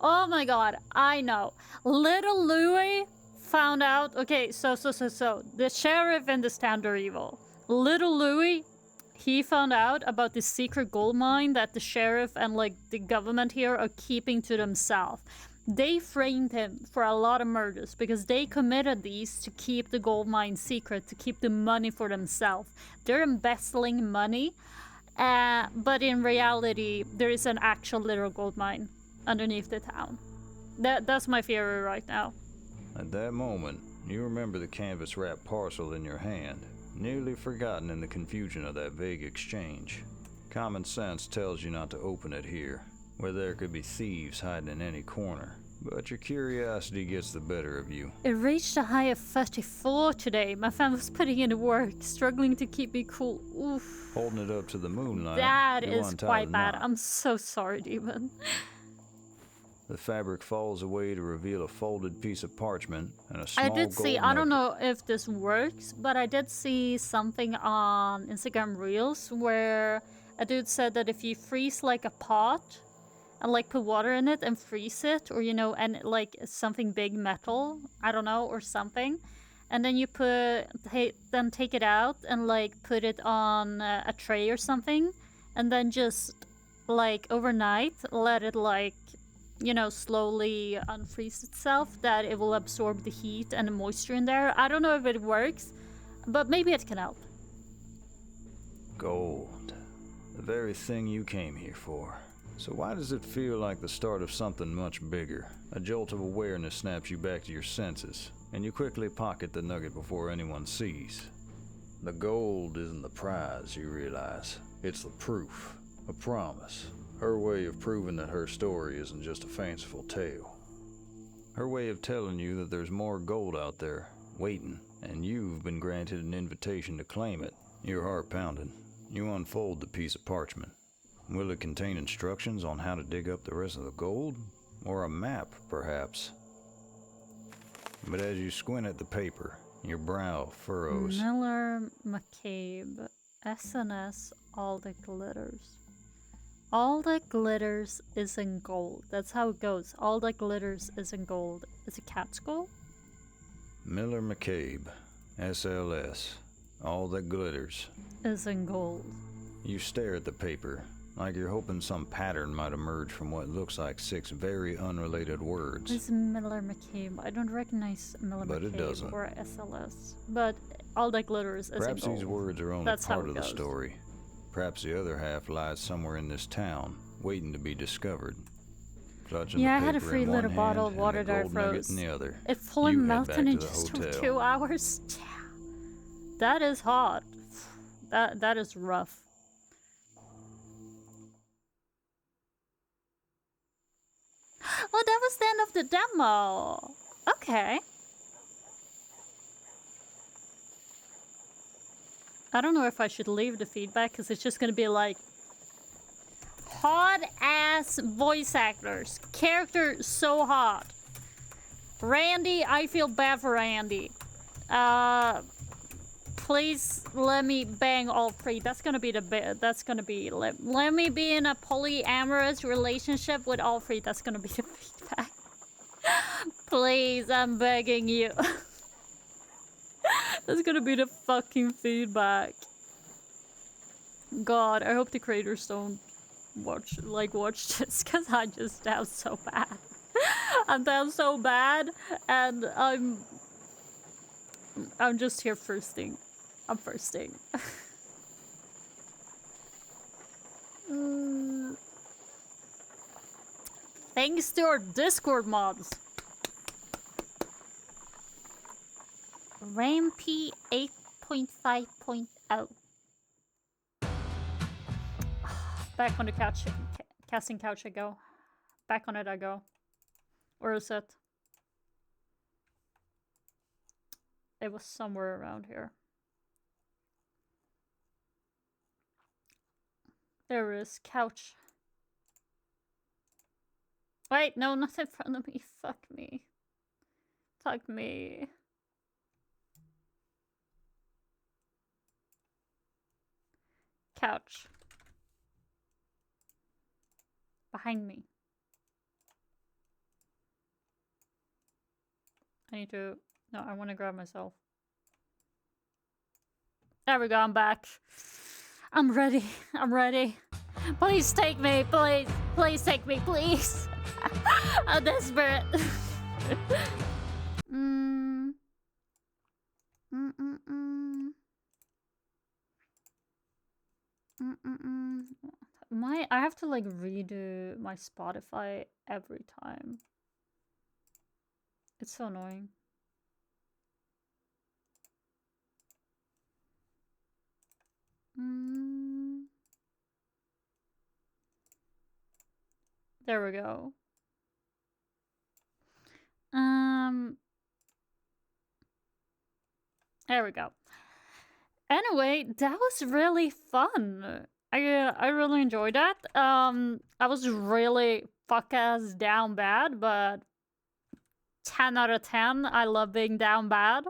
Oh my god, I know. Little Louis found out. Okay, so. The sheriff in this town are evil. Little Louis, he found out about the secret gold mine that the sheriff and like the government here are keeping to themselves. They framed him for a lot of murders because they committed these to keep the gold mine secret, to keep the money for themselves. They're embezzling money, but in reality, there is an actual literal gold mine underneath the town. That's my theory right now. At that moment, you remember the canvas-wrapped parcel in your hand, nearly forgotten in the confusion of that vague exchange. Common sense tells you not to open it here, where there could be thieves hiding in any corner. But your curiosity gets the better of you. It reached a high of 34 today. My fan was putting in work, struggling to keep me cool. Oof. Holding it up to the moonlight. That you is untie quite the bad. knot. I'm so sorry, Demon. The fabric falls away to reveal a folded piece of parchment and a small I did see, gold I don't nugget. know if this works, but I did see something on Instagram Reels where a dude said that if you freeze like a pot and like put water in it and freeze it, or you know, and like something big metal, I don't know, or something, and then you then take it out and like put it on a tray or something, and then just like overnight let it like, you know, slowly unfreeze itself, that it will absorb the heat and the moisture in there. I don't know if it works, but maybe it can help. Gold. The very thing you came here for. So why does it feel like the start of something much bigger? A jolt of awareness snaps you back to your senses, and you quickly pocket the nugget before anyone sees. The gold isn't the prize, you realize. It's the proof. A promise. Her way of proving that her story isn't just a fanciful tale. Her way of telling you that there's more gold out there, waiting, and you've been granted an invitation to claim it. Your heart pounding. You unfold the piece of parchment. Will it contain instructions on how to dig up the rest of the gold? Or a map, perhaps? But as you squint at the paper, your brow furrows. Miller McCabe, SNS, all that glitters. All that glitters is in gold. That's how it goes. All that glitters is in gold. Is it cat skull? Miller McCabe, SLS. All that glitters. Is in gold. You stare at the paper, like you're hoping some pattern might emerge from what looks like 6 very unrelated words. It's Miller McCabe. I don't recognize Miller But it McCabe doesn't. or SLS. But all that glitters is Perhaps in gold. these words are only That's how part it of the goes. story. Perhaps the other half lies somewhere in this town, waiting to be discovered. Clutching Yeah, I the had a paper free in little one bottle hand of water and the that I gold nugget froze. in the other. It fully You head melted back in to the just hotel. 2 hours. That is hot. That is rough. Oh, that was the end of the demo. Okay. I don't know if I should leave the feedback because it's just gonna be like hot ass voice actors. Character so hot. Randy, I feel bad for Randy. Please let me bang all three. That's gonna be let me be in a polyamorous relationship with all three. That's gonna be the feedback. Please, I'm begging you. That's gonna be the fucking feedback. God, I hope the creators don't watch this, because I just down so bad. I'm down so bad, and I'm just here firsting. I'm firsting. Thanks to our Discord mods. Rampy 8.5.0. Back on the couch, casting couch I go. Back on it I go. Where is it? It was somewhere around here. There is couch. Wait, no, not in front of me. Fuck me. Fuck me. Couch. Behind me. I need to... No, I want to grab myself. There we go, I'm back. I'm ready. I'm ready. Please take me, please. Please take me, please. I'm desperate. I have to like redo my Spotify every time. It's so annoying. There we go. There we go. Anyway, that was really fun. I really enjoyed that. I was really fuck-ass down bad, but 10 out of 10. I love being down bad.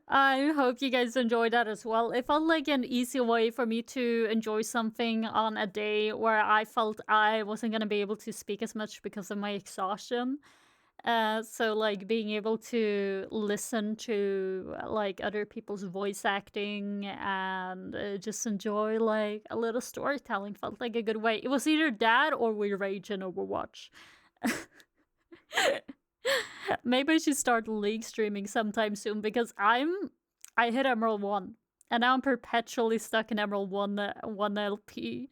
I hope you guys enjoyed that as well. It felt like an easy way for me to enjoy something on a day where I felt I wasn't going to be able to speak as much because of my exhaustion. So like being able to listen to like other people's voice acting and just enjoy like a little storytelling felt like a good way. It was either that or we rage in Overwatch. Maybe I should start league streaming sometime soon because I hit Emerald 1 and now I'm perpetually stuck in Emerald 1 LP.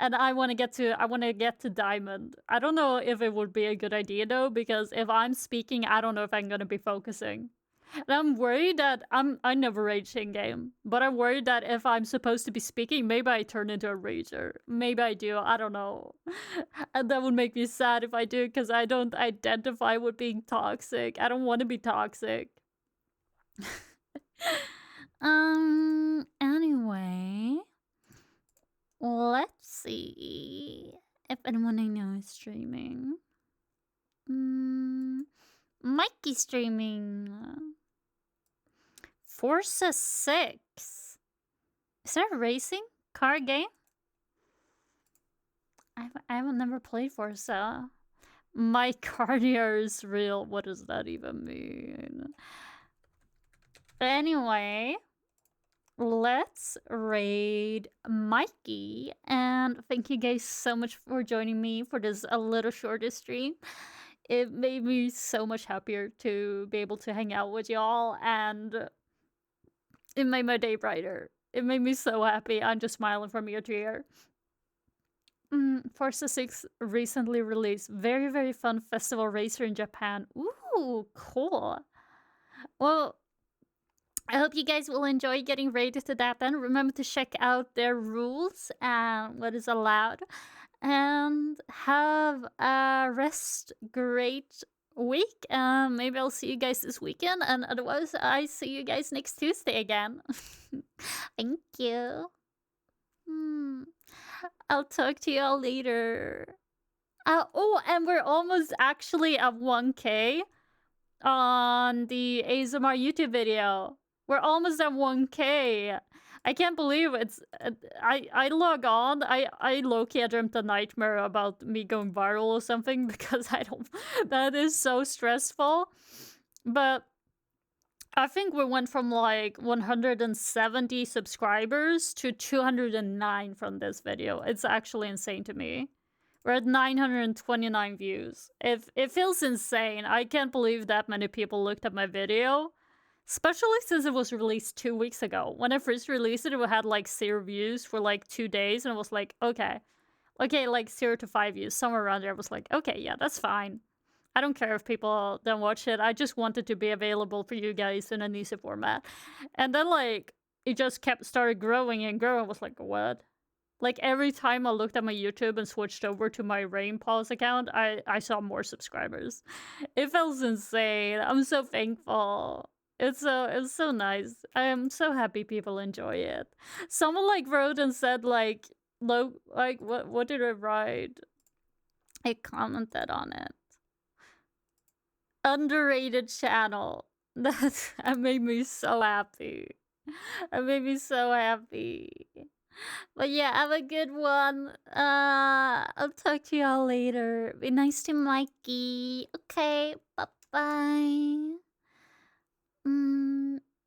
And I want to get to Diamond. I don't know if it would be a good idea though, because if I'm speaking, I don't know if I'm going to be focusing. And I'm worried that I never rage in game, but I'm worried that if I'm supposed to be speaking, maybe I turn into a rager. Maybe I do, I don't know. And that would make me sad if I do, because I don't identify with being toxic. I don't want to be toxic. Anyway, let's see if anyone I know is streaming. Mikey's streaming. Forza 6. Is that a racing car game? I haven't never played Forza. My cardiac is real. What does that even mean? Anyway, let's raid Mikey. And thank you guys so much for joining me for this a little shorter stream. It made me so much happier to be able to hang out with y'all, and it made my day brighter. It made me so happy. I'm just smiling from ear to ear. Forza 6 recently released. Very, very fun festival racer in Japan. Ooh, cool. Well, I hope you guys will enjoy getting ready to that then. Remember to check out their rules and what is allowed. And have a great week. Maybe I'll see you guys this weekend. And otherwise, I see you guys next Tuesday again. Thank you. I'll talk to you all later. Oh, and we're almost actually at 1K on the ASMR YouTube video. We're almost at 1K. I can't believe it's. I log on. I low-key I dreamt a nightmare about me going viral or something because I don't. That is so stressful. But I think we went from like 170 subscribers to 209 from this video. It's actually insane to me. We're at 929 views. It feels insane. I can't believe that many people looked at my video. Especially since it was released 2 weeks ago. When I first released it, it had like 0 views for like 2 days. And I was like, okay. Okay, like 0 to 5 views. Somewhere around there. I was like, okay, yeah, that's fine. I don't care if people don't watch it. I just wanted to be available for you guys in an easy format. And then like, it just started growing and growing. I was like, what? Like every time I looked at my YouTube and switched over to my Rain Pause account, I saw more subscribers. It felt insane. I'm so thankful. It's so nice. I am so happy people enjoy it. Someone like wrote and said like what did I write? I commented on it. Underrated channel. That made me so happy. That made me so happy. But yeah, have a good one. I'll talk to y'all later. Be nice to Mikey. Okay, bye-bye.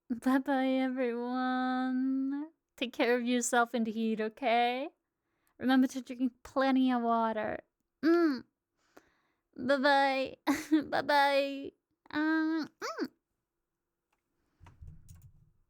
Bye-bye, everyone. Take care of yourself in the heat, okay? Remember to drink plenty of water. Bye-bye. Bye-bye.